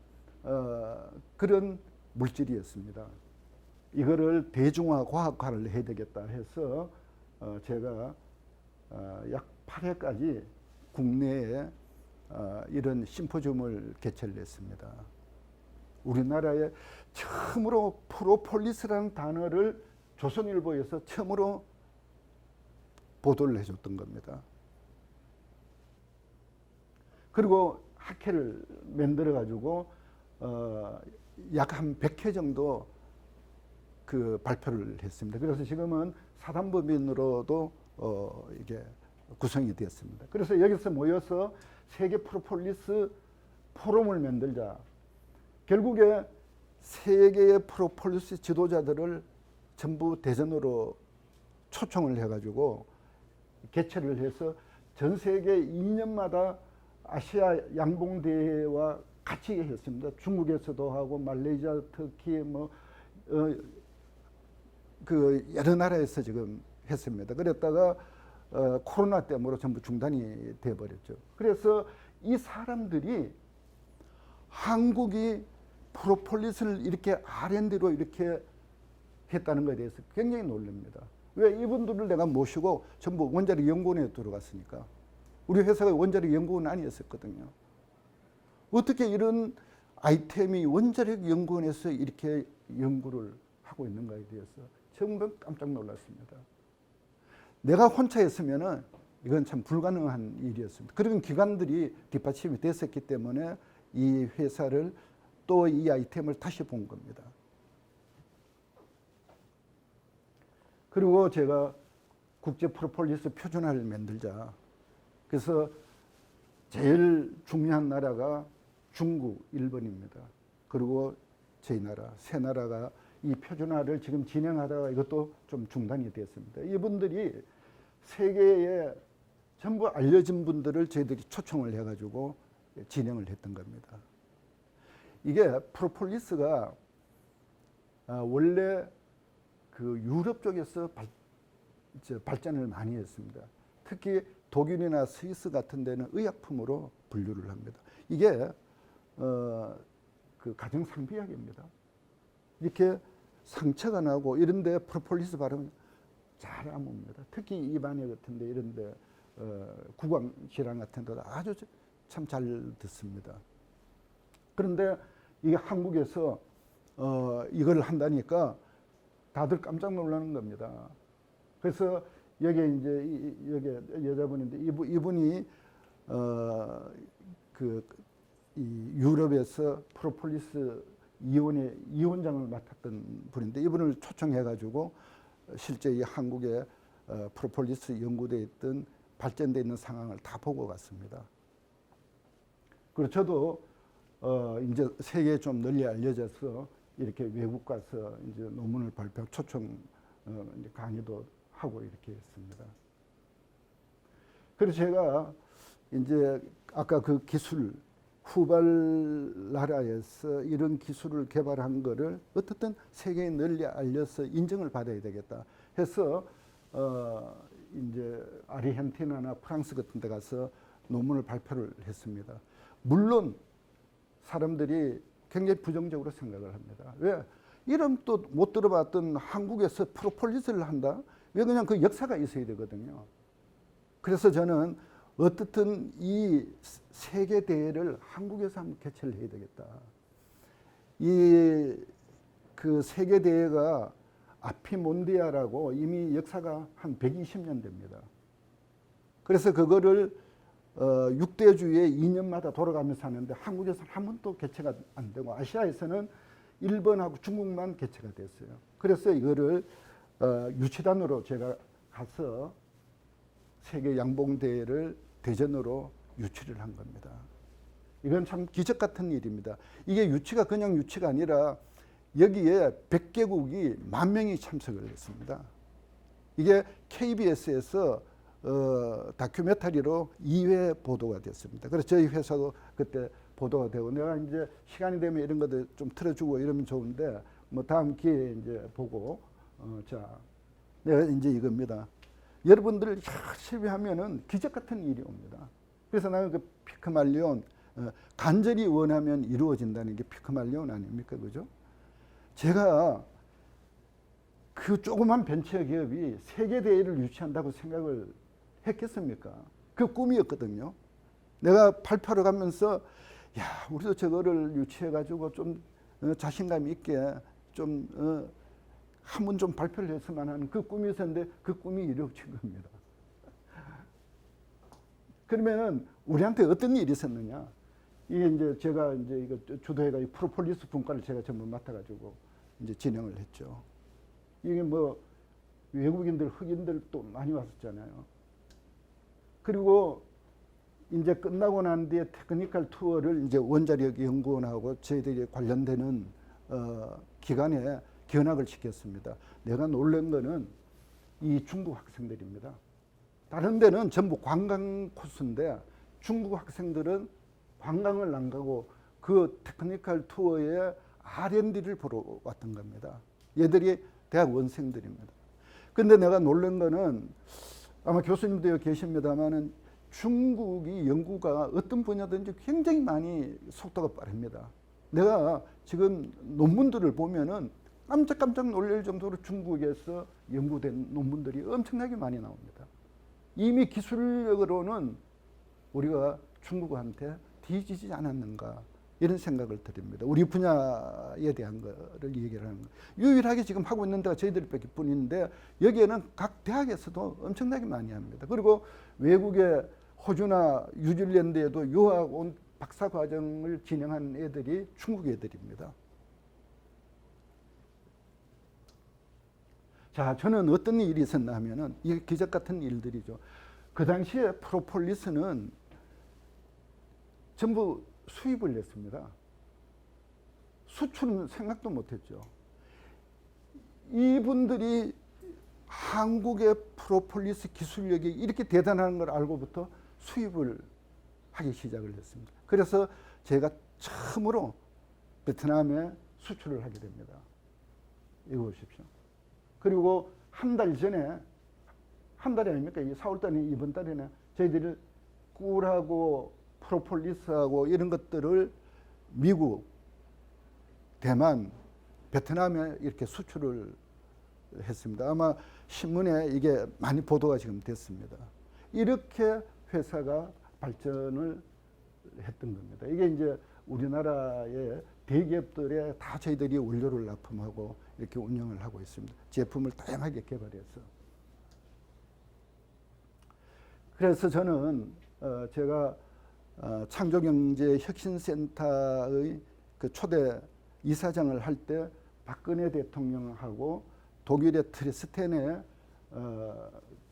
그런 물질이었습니다. 이거를 대중화, 과학화를 해야 되겠다 해서 제가 약 8회까지 국내에 이런 심포지움을 개최를 했습니다. 우리나라에 처음으로 프로폴리스라는 단어를 조선일보에서 처음으로 보도를 해줬던 겁니다. 그리고 학회를 만들어 가지고 약 한 100회 정도 그 발표를 했습니다. 그래서 지금은 사단법인으로도 이게 구성이 되었습니다. 그래서 여기서 모여서 세계 프로폴리스 포럼을 만들자. 결국에 세계의 프로폴리스 지도자들을 전부 대전으로 초청을 해가지고 개최를 해서 전 세계 2년마다 아시아 양봉대회와 같이 했습니다. 중국에서도 하고 말레이시아, 터키 그 여러 나라에서 지금 했습니다. 그랬다가 코로나 때문에 전부 중단이 돼버렸죠. 그래서 이 사람들이 한국이 프로폴리스를 이렇게 R&D로 이렇게 했다는 것에 대해서 굉장히 놀랍니다. 왜 이분들을 내가 모시고 전부 원자력 연구원에 들어갔으니까. 우리 회사가 원자력 연구원 아니었었거든요. 어떻게 이런 아이템이 원자력 연구원에서 이렇게 연구를 하고 있는가에 대해서 정말 깜짝 놀랐습니다. 내가 혼자 했으면은 이건 참 불가능한 일이었습니다. 그런 기관들이 뒷받침이 됐었기 때문에 이 회사를 또 이 아이템을 다시 본 겁니다. 그리고 제가 국제 프로폴리스 표준화를 만들자. 그래서 제일 중요한 나라가 중국, 일본입니다. 그리고 저희 나라, 세 나라가 이 표준화를 지금 진행하다가 이것도 좀 중단이 됐습니다. 이분들이 세계의 전부 알려진 분들을 저희들이 초청을 해가지고 진행을 했던 겁니다. 이게 프로폴리스가 원래 그 유럽 쪽에서 발전을 많이 했습니다. 특히 독일이나 스위스 같은 데는 의약품으로 분류를 합니다. 이게 그 가정 상비약입니다. 이렇게 상처가 나고 이런데 프로폴리스 바르면 잘 아뭅니다. 특히 입안에 같은데 이런데 구강 질환 같은 데도 아주 참 잘 듣습니다. 그런데 이게 한국에서 이걸 한다니까 다들 깜짝 놀라는 겁니다. 그래서 여기 이제 여기 여자분인데 이분이 이 유럽에서 프로폴리스 이온의 이원장을 맡았던 분인데 이분을 초청해가지고 실제 이 한국에 프로폴리스 연구되어 있던 발전되어 있는 상황을 다 보고 갔습니다. 그리고 저도 이제 세계에 좀 널리 알려져서 이렇게 외국 가서 이제 논문을 발표 초청 강의도 하고 이렇게 했습니다. 그래서 제가 이제 아까 그 기술 후발 나라에서 이런 기술을 개발한 거를 어떻든 세계에 널리 알려서 인정을 받아야 되겠다 해서 이제 아르헨티나나 프랑스 같은 데 가서 논문을 발표를 했습니다. 물론 사람들이 굉장히 부정적으로 생각을 합니다. 왜? 이름 또 못 들어봤던 한국에서 프로폴리스를 한다? 왜? 그냥 그 역사가 있어야 되거든요. 그래서 저는 어떻든 이 세계 대회를 한국에서 한번 개최를 해야 되겠다. 이 그 세계 대회가 아피몬디아라고 이미 역사가 한 120년 됩니다. 그래서 그거를 6대주에 2년마다 돌아가면서 하는데 한국에서는 한 번도 개최가 안 되고 아시아에서는 일본하고 중국만 개최가 됐어요. 그래서 이거를 유치단으로 제가 가서 세계 양봉대회를 대전으로 유치를 한 겁니다. 이건 참 기적 같은 일입니다. 이게 유치가 그냥 유치가 아니라 여기에 100개국이 10,000명이 참석을 했습니다. 이게 KBS에서 다큐멘터리로 2회 보도가 됐습니다. 그래서 저희 회사도 그때 보도가 되고 내가 이제 시간이 되면 이런 것들 좀 틀어주고 이러면 좋은데 뭐 다음 기회에 이제 보고 자 내가 이제 이겁니다. 여러분들 열심히 하면은 기적 같은 일이 옵니다. 그래서 나는 그 피크말리온 간절히 원하면 이루어진다는 게 피크말리온 아닙니까, 그죠? 제가 그 조그만 벤처 기업이 세계 대회를 유치한다고 생각을 했겠습니까? 그 꿈이었거든요. 내가 발표를 가면서 야, 우리도 저거를 유치해가지고 좀 자신감 있게 좀 한 번 좀 발표를 했으면 하는 그 꿈이었는데 그 꿈이 이루어진 겁니다. 그러면은 우리한테 어떤 일이 있었느냐? 이게 이제 제가 이제 이거 주도해가 프로폴리스 분과를 제가 전부 맡아가지고 이제 진행을 했죠. 이게 뭐 외국인들, 흑인들 또 많이 왔었잖아요. 그리고 이제 끝나고 난 뒤에 테크니컬 투어를 이제 원자력 연구원하고 저희들이 관련되는 기관에 견학을 시켰습니다. 내가 놀란 거는 이 중국 학생들입니다. 다른 데는 전부 관광 코스인데 중국 학생들은 관광을 안 가고 그 테크니컬 투어에 R&D를 보러 왔던 겁니다. 얘들이 대학 원생들입니다. 근데 내가 놀란 거는 아마 교수님도 여기 계십니다만은 중국이 연구가 어떤 분야든지 굉장히 많이 속도가 빠릅니다. 내가 지금 논문들을 보면은 깜짝깜짝 놀랄 정도로 중국에서 연구된 논문들이 엄청나게 많이 나옵니다. 이미 기술력으로는 우리가 중국한테 뒤지지 않았는가 이런 생각을 드립니다. 우리 분야에 대한 거를 얘기를 하는 거. 유일하게 지금 하고 있는 데가 저희들 뿐인데 여기에는 각 대학에서도 엄청나게 많이 합니다. 그리고 외국의 호주나 뉴질랜드에도 유학 온 박사 과정을 진행한 애들이 중국 애들입니다. 자, 저는 어떤 일이 있었나 하면은 이게 기적 같은 일들이죠. 그 당시에 프로폴리스는 전부 수입을 했습니다. 수출은 생각도 못했죠. 이분들이 한국의 프로폴리스 기술력이 이렇게 대단한 걸 알고부터 수입을 하기 시작을 했습니다. 그래서 제가 처음으로 베트남에 수출을 하게 됩니다. 이거 보십시오. 그리고 한 달 전에, 한 달이 아닙니까? 4월달에 이번 달에는 저희들이 꿀하고 프로폴리스하고 이런 것들을 미국, 대만, 베트남에 이렇게 수출을 했습니다. 아마 신문에 이게 많이 보도가 지금 됐습니다. 이렇게 회사가 발전을 했던 겁니다. 이게 이제 우리나라의 대기업들에 다 저희들이 원료를 납품하고 이렇게 운영을 하고 있습니다. 제품을 다양하게 개발해서. 그래서 저는 제가 창조경제혁신센터의 그 초대 이사장을 할 때 박근혜 대통령하고 독일의 트레스텐의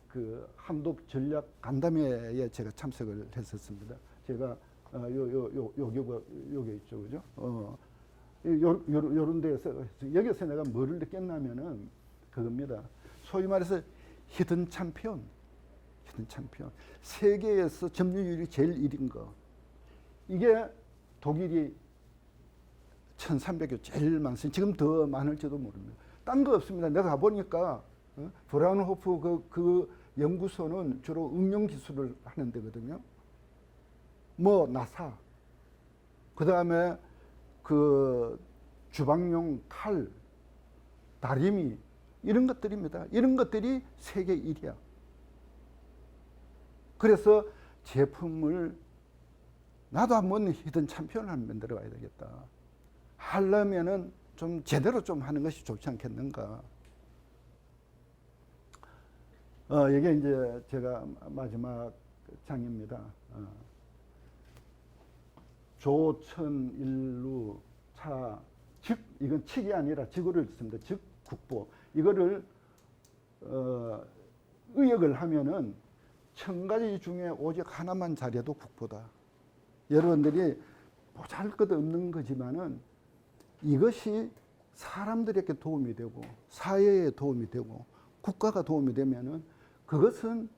그 한독 전략 간담회에 제가 참석을 했었습니다. 제가 요게 있죠, 그죠? 요런 데에서 여기서 내가 뭐를 느꼈냐면은 그겁니다. 소위 말해서 히든 챔피언. 세계에서 점유율이 제일 1인 거. 이게 독일이 1,300여 제일 많습니다. 지금 더 많을지도 모릅니다. 딴 거 없습니다. 내가 가보니까 브라운호프 그 연구소는 주로 응용 기술을 하는 데거든요. 뭐 나사, 그 다음에 그 주방용 칼, 다리미 이런 것들입니다. 이런 것들이 세계 1위야. 그래서 제품을 나도 한번 히든 챔피언을 한번 만들어 봐야 되겠다. 하려면은 좀 제대로 좀 하는 것이 좋지 않겠는가. 이게 이제 제가 마지막 장입니다. 조천일루 차, 즉 이건 칙이 아니라 직어를 씁니다. 즉 국보. 이거를 의역을 하면은 1000가지 중에 오직 하나만 잘해도 국보다. 여러분들이 보잘것없는 거지만은 이것이 사람들에게 도움이 되고 사회에 도움이 되고 국가가 도움이 되면은 그것은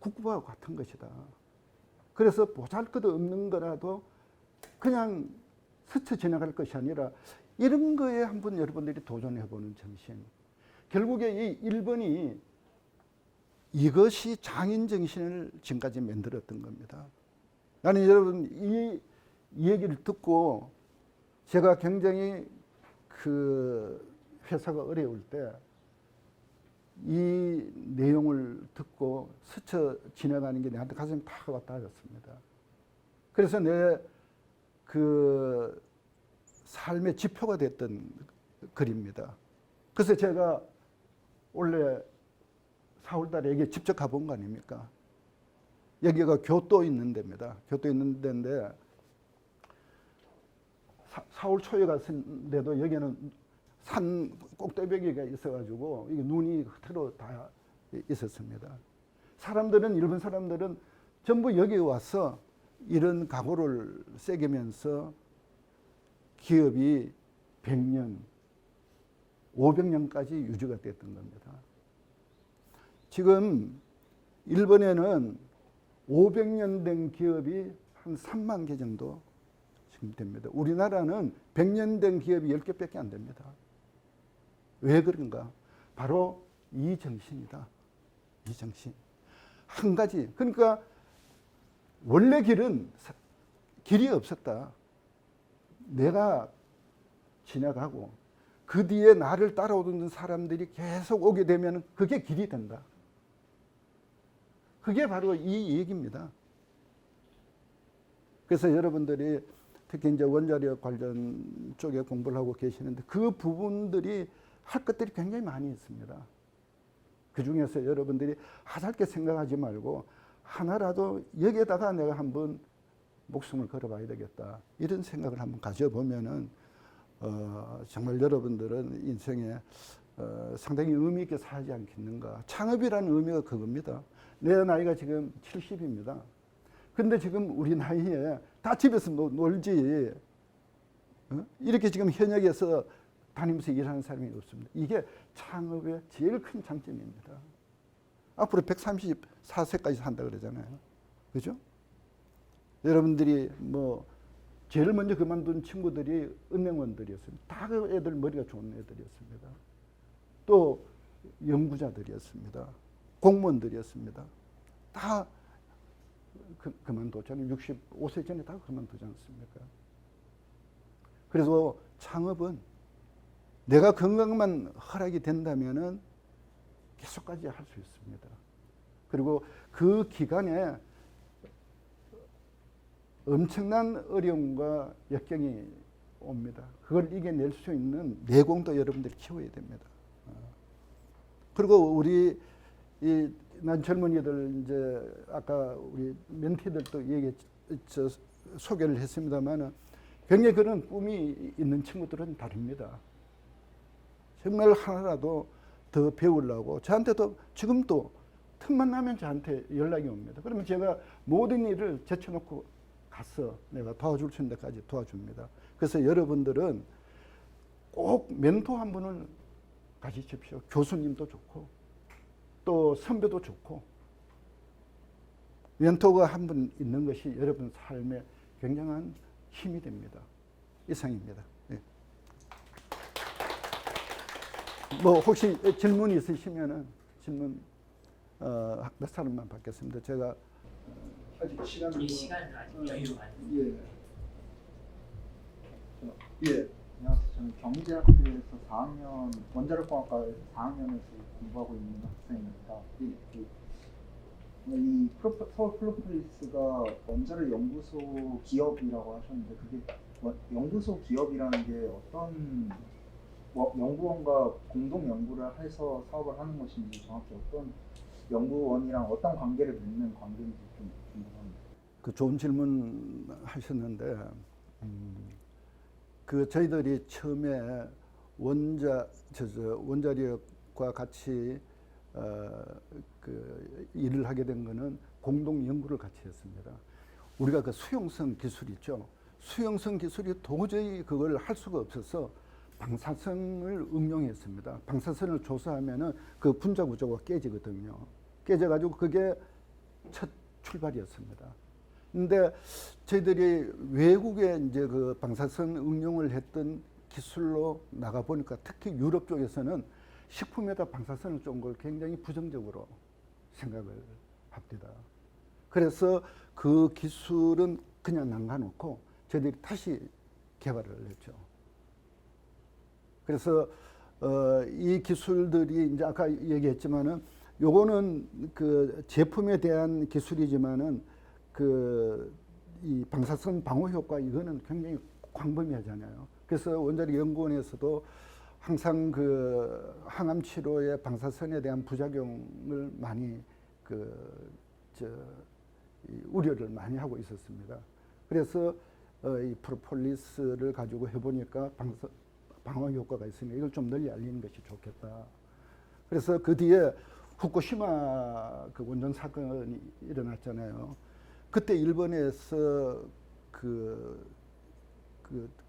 국보와 같은 것이다. 그래서 보잘것없는 거라도 그냥 스쳐 지나갈 것이 아니라 이런 거에 한번 여러분들이 도전해보는 정신. 결국에 이 일본이 이것이 장인 정신을 지금까지 만들었던 겁니다. 나는 여러분 이 얘기를 듣고 제가 굉장히 그 회사가 어려울 때 이 내용을 듣고 스쳐 지나가는 게 내한테 가슴이 탁 왔다 갔습니다. 그래서 내 그 삶의 지표가 됐던 글입니다. 그래서 제가 원래 4월 달에 여기 직접 가본 거 아닙니까? 여기가 교토 있는 데입니다. 교토 있는 데인데 4월 초에 갔는데도 여기는 산 꼭대기가 있어가지고 이게 눈이 흐트러 다 있었습니다. 사람들은 일본 사람들은 전부 여기 와서 이런 각오를 새기면서 기업이 100년, 500년까지 유지가 됐던 겁니다. 지금 일본에는 500년 된 기업이 한 3만 개 정도 지금 됩니다. 우리나라는 100년 된 기업이 10개밖에 안 됩니다. 왜 그런가? 바로 이 정신이다. 이 정신. 한 가지. 그러니까 원래 길이 없었다. 내가 지나가고 그 뒤에 나를 따라오는 사람들이 계속 오게 되면 그게 길이 된다. 그게 바로 이 얘기입니다. 그래서 여러분들이 특히 이제 원자력 관련 쪽에 공부를 하고 계시는데 그 부분들이 할 것들이 굉장히 많이 있습니다. 그 중에서 여러분들이 하찮게 생각하지 말고 하나라도 여기에다가 내가 한번 목숨을 걸어봐야 되겠다. 이런 생각을 한번 가져보면은 정말 여러분들은 인생에 상당히 의미 있게 살지 않겠는가. 창업이라는 의미가 그겁니다. 내 나이가 지금 70입니다. 근데 지금 우리 나이에 다 집에서 놀지. 이렇게 지금 현역에서 다니면서 일하는 사람이 없습니다. 이게 창업의 제일 큰 장점입니다. 앞으로 134세까지 산다 그러잖아요. 그죠? 여러분들이 뭐 제일 먼저 그만둔 친구들이 은행원들이었습니다. 다 그 애들 머리가 좋은 애들이었습니다. 또 연구자들이었습니다. 공무원들이었습니다. 다 그만뒀잖아요. 65세 전에 다 그만두지 않습니까? 그래서 창업은 내가 건강만 허락이 된다면은 계속까지 할 수 있습니다. 그리고 그 기간에 엄청난 어려움과 역경이 옵니다. 그걸 이겨낼 수 있는 내공도 여러분들이 키워야 됩니다. 그리고 우리 난 젊은이들 이제 아까 우리 멘티들도 소개를 했습니다만은 굉장히 그런 꿈이 있는 친구들은 다릅니다. 정말 하나라도 더 배우려고 저한테도 지금도 틈만 나면 저한테 연락이 옵니다. 그러면 제가 모든 일을 제쳐놓고 가서 내가 도와줄 수 있는 데까지 도와줍니다. 그래서 여러분들은 꼭 멘토 한 분을 가지십시오. 교수님도 좋고 또 선배도 좋고 멘토가 한 분 있는 것이 여러분 삶에 굉장한 힘이 됩니다. 이상입니다. 네. 뭐 혹시 질문 있으시면은 질문 몇 사람만 받겠습니다. 제가 아직 시간은 아직 여유가 예. 예. 안녕하세요. 저는 경제학교에서 4학년 원자력공학과에서 4학년에서 공부하고 있는 학생입니다. 이 서울 프로폴리스가 원자력 연구소 기업이라고 하셨는데 그게 연구소 기업이라는 게 어떤 연구원과 공동 연구를 해서 사업을 하는 것인지 정확히 어떤 연구원이랑 어떤 관계를 맺는 관계인지 좀 궁금합니다. 그 좋은 질문 하셨는데 그 저희들이 처음에 원자력과 같이 그 일을 하게 된 거는 공동 연구를 같이 했습니다. 우리가 그 수용성 기술 있죠. 수용성 기술이 도저히 그걸 할 수가 없어서 방사선을 응용했습니다. 방사선을 조사하면은 그 분자 구조가 깨지거든요. 깨져가지고 그게 첫 출발이었습니다. 근데 저희들이 외국에 이제 그 방사선 응용을 했던 기술로 나가 보니까 특히 유럽 쪽에서는 식품에다 방사선을 쏜 걸 굉장히 부정적으로 생각을 합니다. 그래서 그 기술은 그냥 남겨놓고 저희들이 다시 개발을 했죠. 그래서 이 기술들이 이제 아까 얘기했지만은 요거는 그 제품에 대한 기술이지만은 이 방사선 방호 효과 이거는 굉장히 광범위하잖아요. 그래서 원자력 연구원에서도 항상 그 항암 치료에 방사선에 대한 부작용을 많이 우려를 많이 하고 있었습니다. 그래서 이 프로폴리스를 가지고 해보니까 방어 효과가 있으니 이걸 좀 널리 알리는 것이 좋겠다. 그래서 그 뒤에 후쿠시마 그 원전 사건이 일어났잖아요. 그때 일본에서 그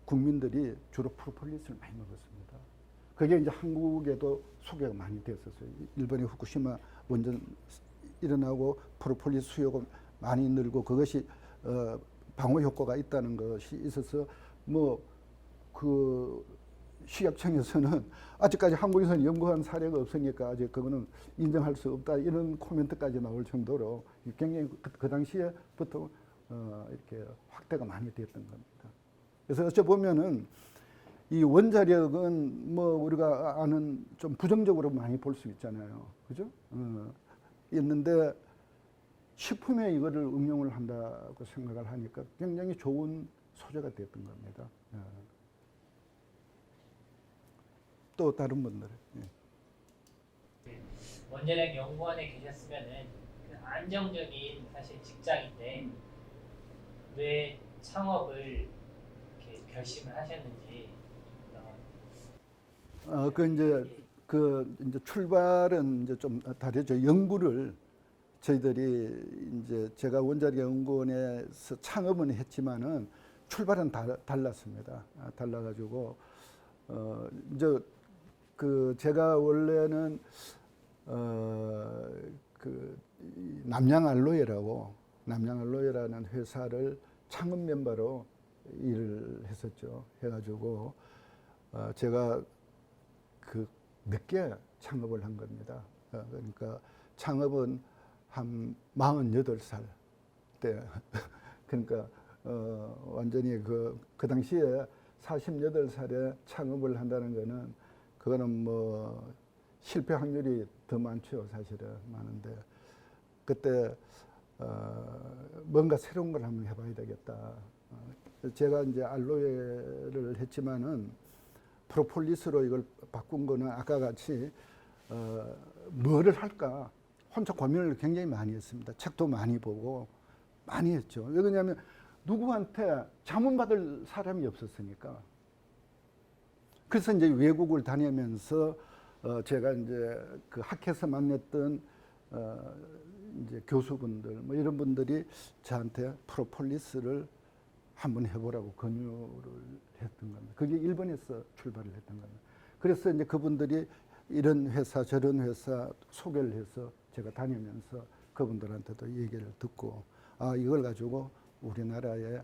국민들이 주로 프로폴리스를 많이 먹었습니다. 그게 이제 한국에도 소개가 많이 됐었어요. 일본의 후쿠시마 원전 일어나고 프로폴리스 수요가 많이 늘고 그것이 방호 효과가 있다는 것이 있어서 뭐 그 식약청에서는 아직까지 한국에서는 연구한 사례가 없으니까 아직 그거는 인정할 수 없다 이런 코멘트까지 나올 정도로 굉장히 그 당시에부터 이렇게 확대가 많이 됐던 겁니다. 그래서 어찌 보면은 이 원자력은 뭐 우리가 아는 좀 부정적으로 많이 볼 수 있잖아요, 그죠? 있는데 식품에 이거를 응용을 한다고 생각을 하니까 굉장히 좋은 소재가 됐던 겁니다. 또 다른 분들. 원자력 연구원에 계셨으면은 그 안정적인 사실 직장인데 왜 창업을 이렇게 결심을 하셨는지. 그 이제 출발은 이제 좀 다르죠. 연구를 저희들이 이제 제가 원자력 연구원에서 창업은 했지만은 출발은 달랐습니다. 달라가지고 이제 그 제가 원래는 남양알로에라는 회사를 창업 멤버로 일을 했었죠. 해가지고 제가 그 몇 개 창업을 한 겁니다. 그러니까 창업은 한 48살 때 그러니까 완전히 그 당시에 48살에 창업을 한다는 거는 그거는 뭐 실패 확률이 더 많죠. 사실은 많은데 그때 뭔가 새로운 걸 한번 해봐야 되겠다. 제가 이제 알로에를 했지만은 프로폴리스로 이걸 바꾼 거는 아까 같이 뭐를 할까 혼자 고민을 굉장히 많이 했습니다. 책도 많이 보고 많이 했죠. 왜 그러냐면 누구한테 자문받을 사람이 없었으니까. 그래서 이제 외국을 다니면서 제가 이제 그 학회에서 만났던 이제 교수분들 뭐 이런 분들이 저한테 프로폴리스를 한번 해보라고 권유를 했던 겁니다. 그게 일본에서 출발을 했던 겁니다. 그래서 이제 그분들이 이런 회사 저런 회사 소개를 해서 제가 다니면서 그분들한테도 얘기를 듣고 아 이걸 가지고 우리나라에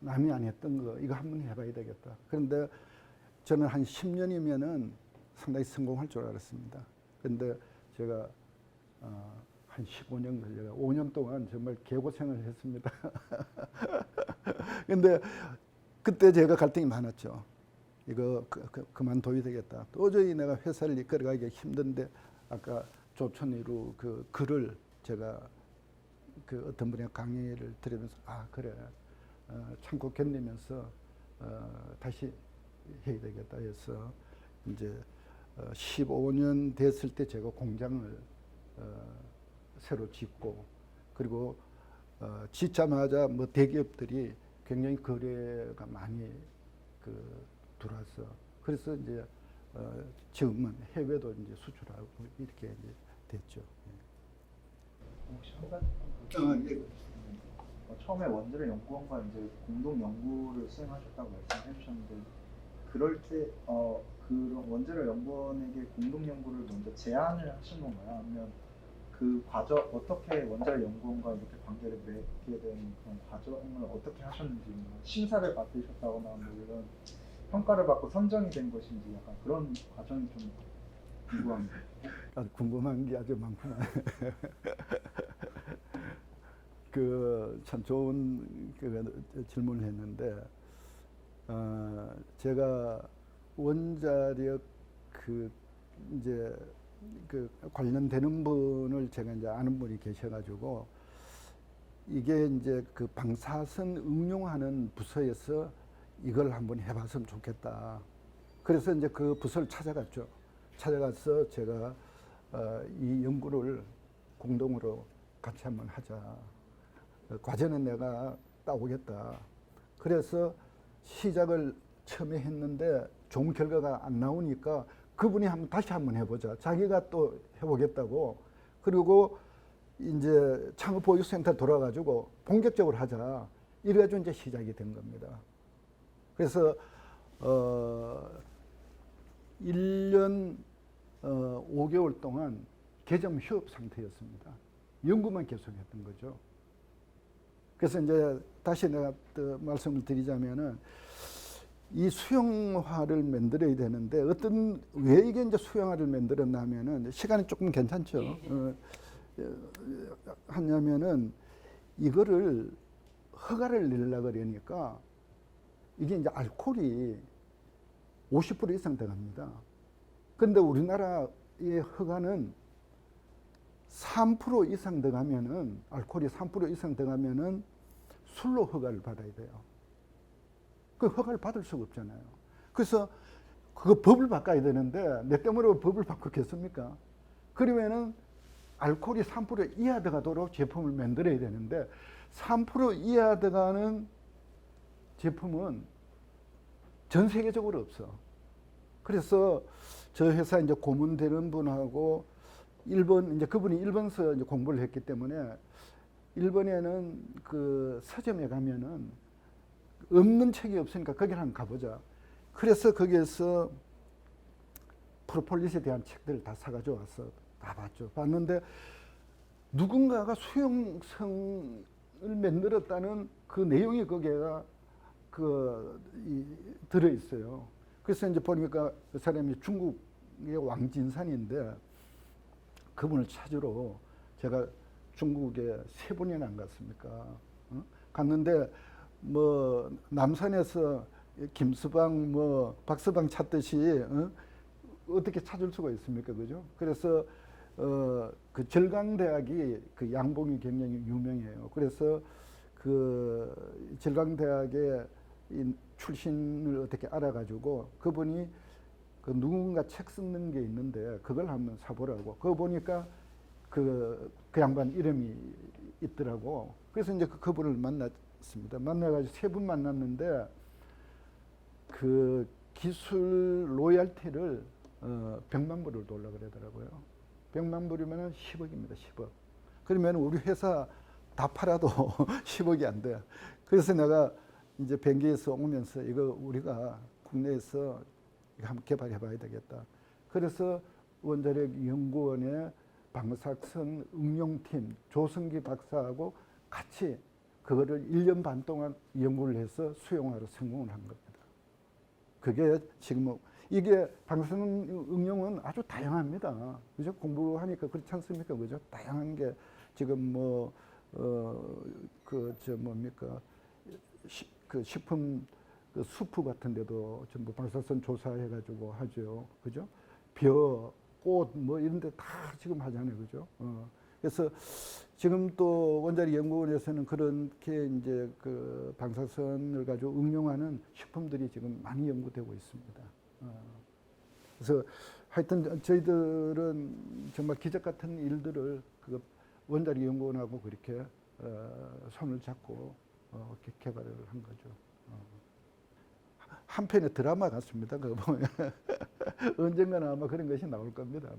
남이 안 했던 거 이거 한번 해봐야 되겠다. 그런데 저는 한 10년이면은 상당히 성공할 줄 알았습니다. 그런데 제가 한 15년 걸려요. 5년 동안 정말 개고생을 했습니다. 근데 그때 제가 갈등이 많았죠. 이거 그만둬야 되겠다. 도저히 내가 회사를 이끌어가기가 힘든데 아까 조천위로 그 글을 제가 그 어떤 분의 강의를 들으면서 아 그래 참고 견디면서 다시 해야 되겠다 해서 이제 15년 됐을 때 제가 공장을 새로 짓고 그리고 짓자마자 뭐 대기업들이 굉장히 거래가 많이 들어와서 그래서 이제 지금은 해외도 이제 수출하고 이렇게 이제 됐죠. 혹시 한 가지 처음에 원자력 연구원과 이제 공동 연구를 수행하셨다고 말씀해 주셨는데 그럴 때 그런 원자력 연구원에게 공동 연구를 먼저 제안을 하신 건가요? 아니면 그 과정 어떻게 원자력 연구원과 이렇게 관계를 맺게 된 그런 과정을 어떻게 하셨는지 뭐 심사를 받으셨다거나 뭐 이런 평가를 받고 선정이 된 것인지 약간 그런 과정이 좀 궁금합니다. 궁금한 게 아주 많구나. 그 참 좋은 그 질문을 했는데 제가 원자력 그 이제 그 관련되는 분을 제가 이제 아는 분이 계셔가지고 이게 이제 그 방사선 응용하는 부서에서 이걸 한번 해봤으면 좋겠다. 그래서 이제 그 부서를 찾아갔죠. 찾아가서 제가 이 연구를 공동으로 같이 한번 하자. 과제는 내가 따오겠다. 그래서 시작을 처음에 했는데 좋은 결과가 안 나오니까 그분이 다시 한번 해보자. 자기가 또 해보겠다고. 그리고 이제 창업보육센터 돌아가지고 본격적으로 하자. 이래가지고 이제 시작이 된 겁니다. 그래서 1년 5개월 동안 개점 휴업 상태였습니다. 연구만 계속했던 거죠. 그래서 이제 다시 내가 또 말씀을 드리자면은 이 수용화를 만들어야 되는데 왜 이게 이제 수용화를 만들었냐면은 시간이 조금 괜찮죠. 하냐면은 이거를 허가를 내려고 그러니까 이게 이제 알코올이 50% 이상 들어갑니다. 그런데 우리나라의 허가는 3% 이상 들어가면은 알코올이 3% 이상 들어가면은 술로 허가를 받아야 돼요. 그 허가를 받을 수가 없잖아요. 그래서 그거 법을 바꿔야 되는데 내 때문에 법을 바꾸겠습니까? 그러면은 알코올이 3% 이하 들어가도록 제품을 만들어야 되는데 3% 이하 들어가는 제품은 전 세계적으로 없어. 그래서 저 회사 이제 고문되는 분하고 이제 그분이 일본서 이제 공부를 했기 때문에 일본에는 그 서점에 가면은 없는 책이 없으니까 거기를 한번 가보자. 그래서 거기에서 프로폴리스에 대한 책들을 다 사가지고 와서 다 봤죠. 봤는데 누군가가 수용성을 만들었다는 그 내용이 거기에가 들어 있어요. 그래서 이제 보니까 그 사람이 중국의 왕진산인데 그분을 찾으러 제가 중국에 3번이나 안 갔습니까? 갔는데 뭐 남산에서 김서방 뭐 박서방 찾듯이 어떻게 찾을 수가 있습니까, 그죠? 그래서 그 절강대학이 그 양봉이 굉장히 유명해요. 그래서 그 절강대학의 출신을 어떻게 알아가지고 그분이 그 누군가 책 쓰는 게 있는데 그걸 한번 사보라고. 그거 보니까 그 양반 이름이 있더라고. 그래서 이제 그분을 만났습니다. 만나가지고 3분 만났는데 그 기술 로열티를 100만 불을 돌라 그러더라고요. 100만 불이면 10억입니다. 10억. 그러면 우리 회사 다 팔아도 10억이 안 돼. 그래서 내가 이제 벤기에서 오면서 이거 우리가 국내에서 이거 한번 개발해 봐야 되겠다. 그래서 원자력 연구원의 방사선 응용팀 조성기 박사하고 같이 그거를 1년 반 동안 연구를 해서 수용화로 성공을 한 겁니다. 그게 지금 이게 방사선 응용은 아주 다양합니다. 그죠? 공부하니까 그렇지 않습니까? 그죠? 다양한 게 지금 뭐 그 식품 그 수프 같은 데도 전부 방사선 조사해 가지고 하죠. 그죠? 벼, 꽃 뭐 이런 데 다 지금 하잖아요. 그죠? 그래서 지금 또 원자력 연구원에서는 그렇게 이제 그 방사선을 가지고 응용하는 식품들이 지금 많이 연구되고 있습니다. 그래서 하여튼 저희들은 정말 기적 같은 일들을 그 원자력 연구원하고 그렇게 손을 잡고 개발을 한 거죠. 한편의 드라마 같습니다. 그거 보면 언젠가는 아마 그런 것이 나올 겁니다.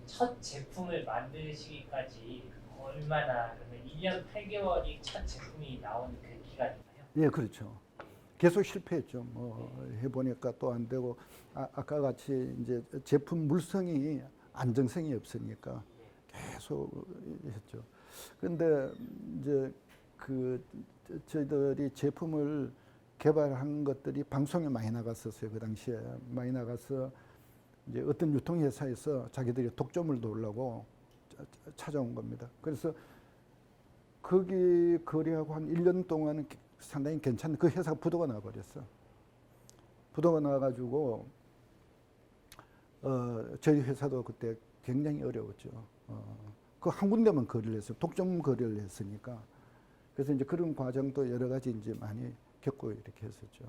첫 제품을 만드시기까지 얼마나, 그러면 1년 8개월이 첫 제품이 나온 그 기간인가요? 예, 그렇죠. 계속 실패했죠. 뭐 해보니까 또 안 되고 아까 같이 이제 제품 물성이 안정성이 없으니까 계속 했죠. 그런데 이제 그 저희들이 제품을 개발한 것들이 방송에 많이 나갔었어요. 그 당시에 많이 나가서 이제 어떤 유통회사에서 자기들이 독점을 놓으려고 찾아온 겁니다. 그래서 거기 거래하고 한 1년 동안은 상당히 괜찮은 그 회사가 부도가 나버렸어. 부도가 나가지고 저희 회사도 그때 굉장히 어려웠죠. 그 한 군데만 거래를 했어요. 독점 거래를 했으니까. 그래서 이제 그런 과정도 여러 가지 이제 많이 겪고 이렇게 했었죠.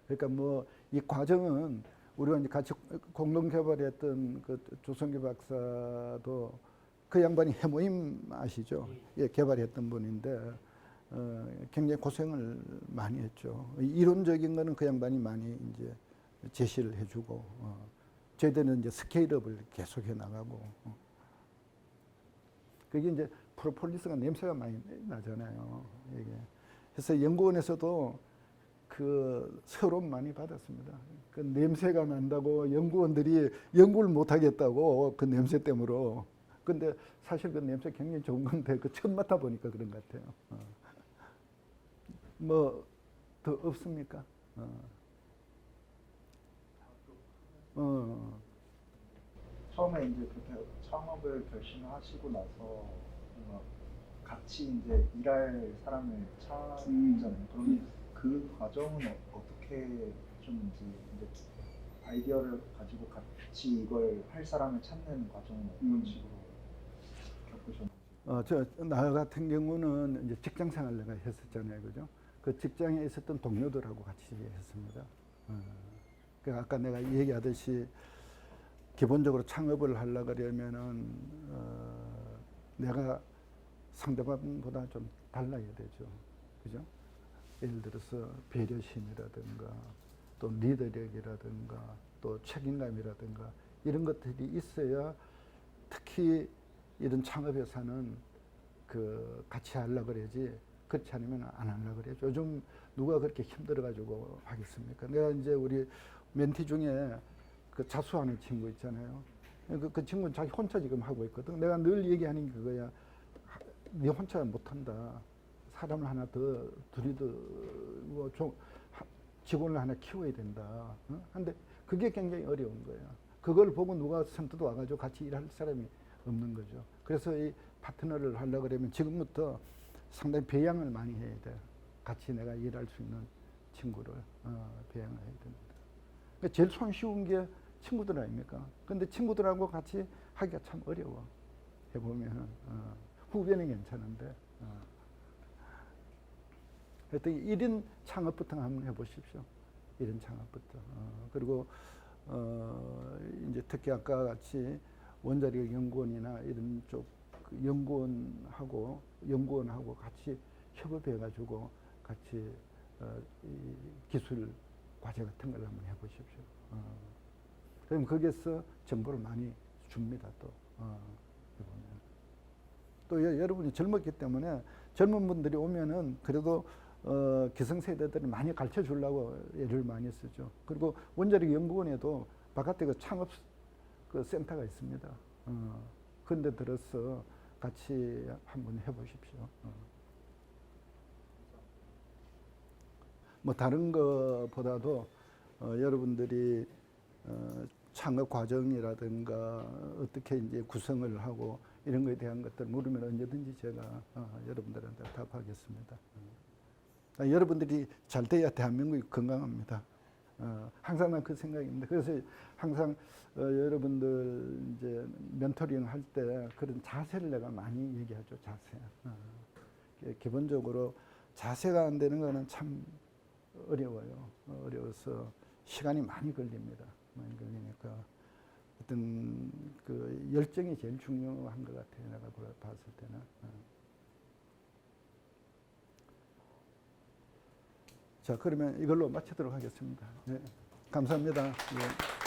그러니까 뭐 이 과정은 우리가 이제 같이 공동 개발했던 그 조성기 박사도 그 양반이 해모임 아시죠? 예, 개발했던 분인데 굉장히 고생을 많이 했죠. 이론적인 거는 그 양반이 많이 이제 제시를 해주고 저희들은 이제 스케일업을 계속해 나가고 그게 이제 프로폴리스가 냄새가 많이 나잖아요. 이게. 그래서 연구원에서도 그 서론 많이 받았습니다. 그 냄새가 난다고 연구원들이 연구를 못 하겠다고 그 냄새 때문에. 근데 사실 그 냄새 굉장히 좋은 건데 그 처음 맡아 보니까 그런 것 같아요. 뭐 더 없습니까? 처음에 이제 그렇게 창업을 결심하시고 나서 뭔가 같이 이제 일할 사람을 찾잖아요. 그럼 그 과정은 어떻게 좀 이제 아이디어를 가지고 같이 이걸 할 사람을 찾는 과정은 어떤 식으로 겪으셨는지? 나 같은 경우는 이제 직장 생활 내가 했었잖아요, 그죠? 그 직장에 있었던 동료들하고 같이 했습니다. 그 아까 내가 얘기하듯이 기본적으로 창업을 하려 그러면은 내가 상대방보다 좀 달라야 되죠, 그죠? 예를 들어서 배려심이라든가 또 리더력이라든가 또 책임감이라든가 이런 것들이 있어야 특히 이런 창업회사는 그 같이 하려고 그러지 그렇지 않으면 안 하려고 그래요. 요즘 누가 그렇게 힘들어가지고 하겠습니까? 내가 이제 우리 멘티 중에 그 자수하는 친구 있잖아요. 그 친구는 자기 혼자 지금 하고 있거든. 내가 늘 얘기하는 게 그거야. 네 혼자 못한다. 사람을 하나 더, 둘이 더, 직원을 하나 키워야 된다. 근데 그게 굉장히 어려운 거야. 그걸 보고 누가 선뜻 와가지고 같이 일할 사람이 없는 거죠. 그래서 이 파트너를 하려고 그러면 지금부터 상당히 배양을 많이 해야 돼. 같이 내가 일할 수 있는 친구를 배양을 해야 됩니다. 그러니까 제일 손쉬운 게 친구들 아닙니까? 근데 친구들하고 같이 하기가 참 어려워. 해보면 후배는 괜찮은데 하여튼 1인 창업부터 한번 해보십시오. 1인 창업부터. 그리고 이제 특히 아까 같이 원자력 연구원이나 이런 쪽 연구원하고 같이 협업해가지고 같이 이 기술 과제 같은 걸 한번 해보십시오. 그럼 거기에서 정보를 많이 줍니다. 또 해보면. 또 여러분이 젊었기 때문에 젊은 분들이 오면은 그래도 기성세대들이 많이 가르쳐 주려고 애를 많이 쓰죠. 그리고 원자력 연구원에도 바깥에 그 창업 그 센터가 있습니다. 그런데 들어서 같이 한번 해보십시오. 뭐 다른 것보다도 여러분들이 창업 과정이라든가 어떻게 이제 구성을 하고 이런 거에 대한 것들 물으면 언제든지 제가 여러분들한테 답하겠습니다. 여러분들이 잘 돼야 대한민국이 건강합니다. 항상 난 그 생각입니다. 그래서 항상 여러분들 이제 멘토링 할 때 그런 자세를 내가 많이 얘기하죠. 자세. 기본적으로 자세가 안 되는 거는 참 어려워요. 어려워서 시간이 많이 걸립니다. 많이 걸리니까 어떤 그 열정이 제일 중요한 것 같아요. 내가 봤을 때는. 자, 그러면 이걸로 마치도록 하겠습니다. 네, 감사합니다. 네.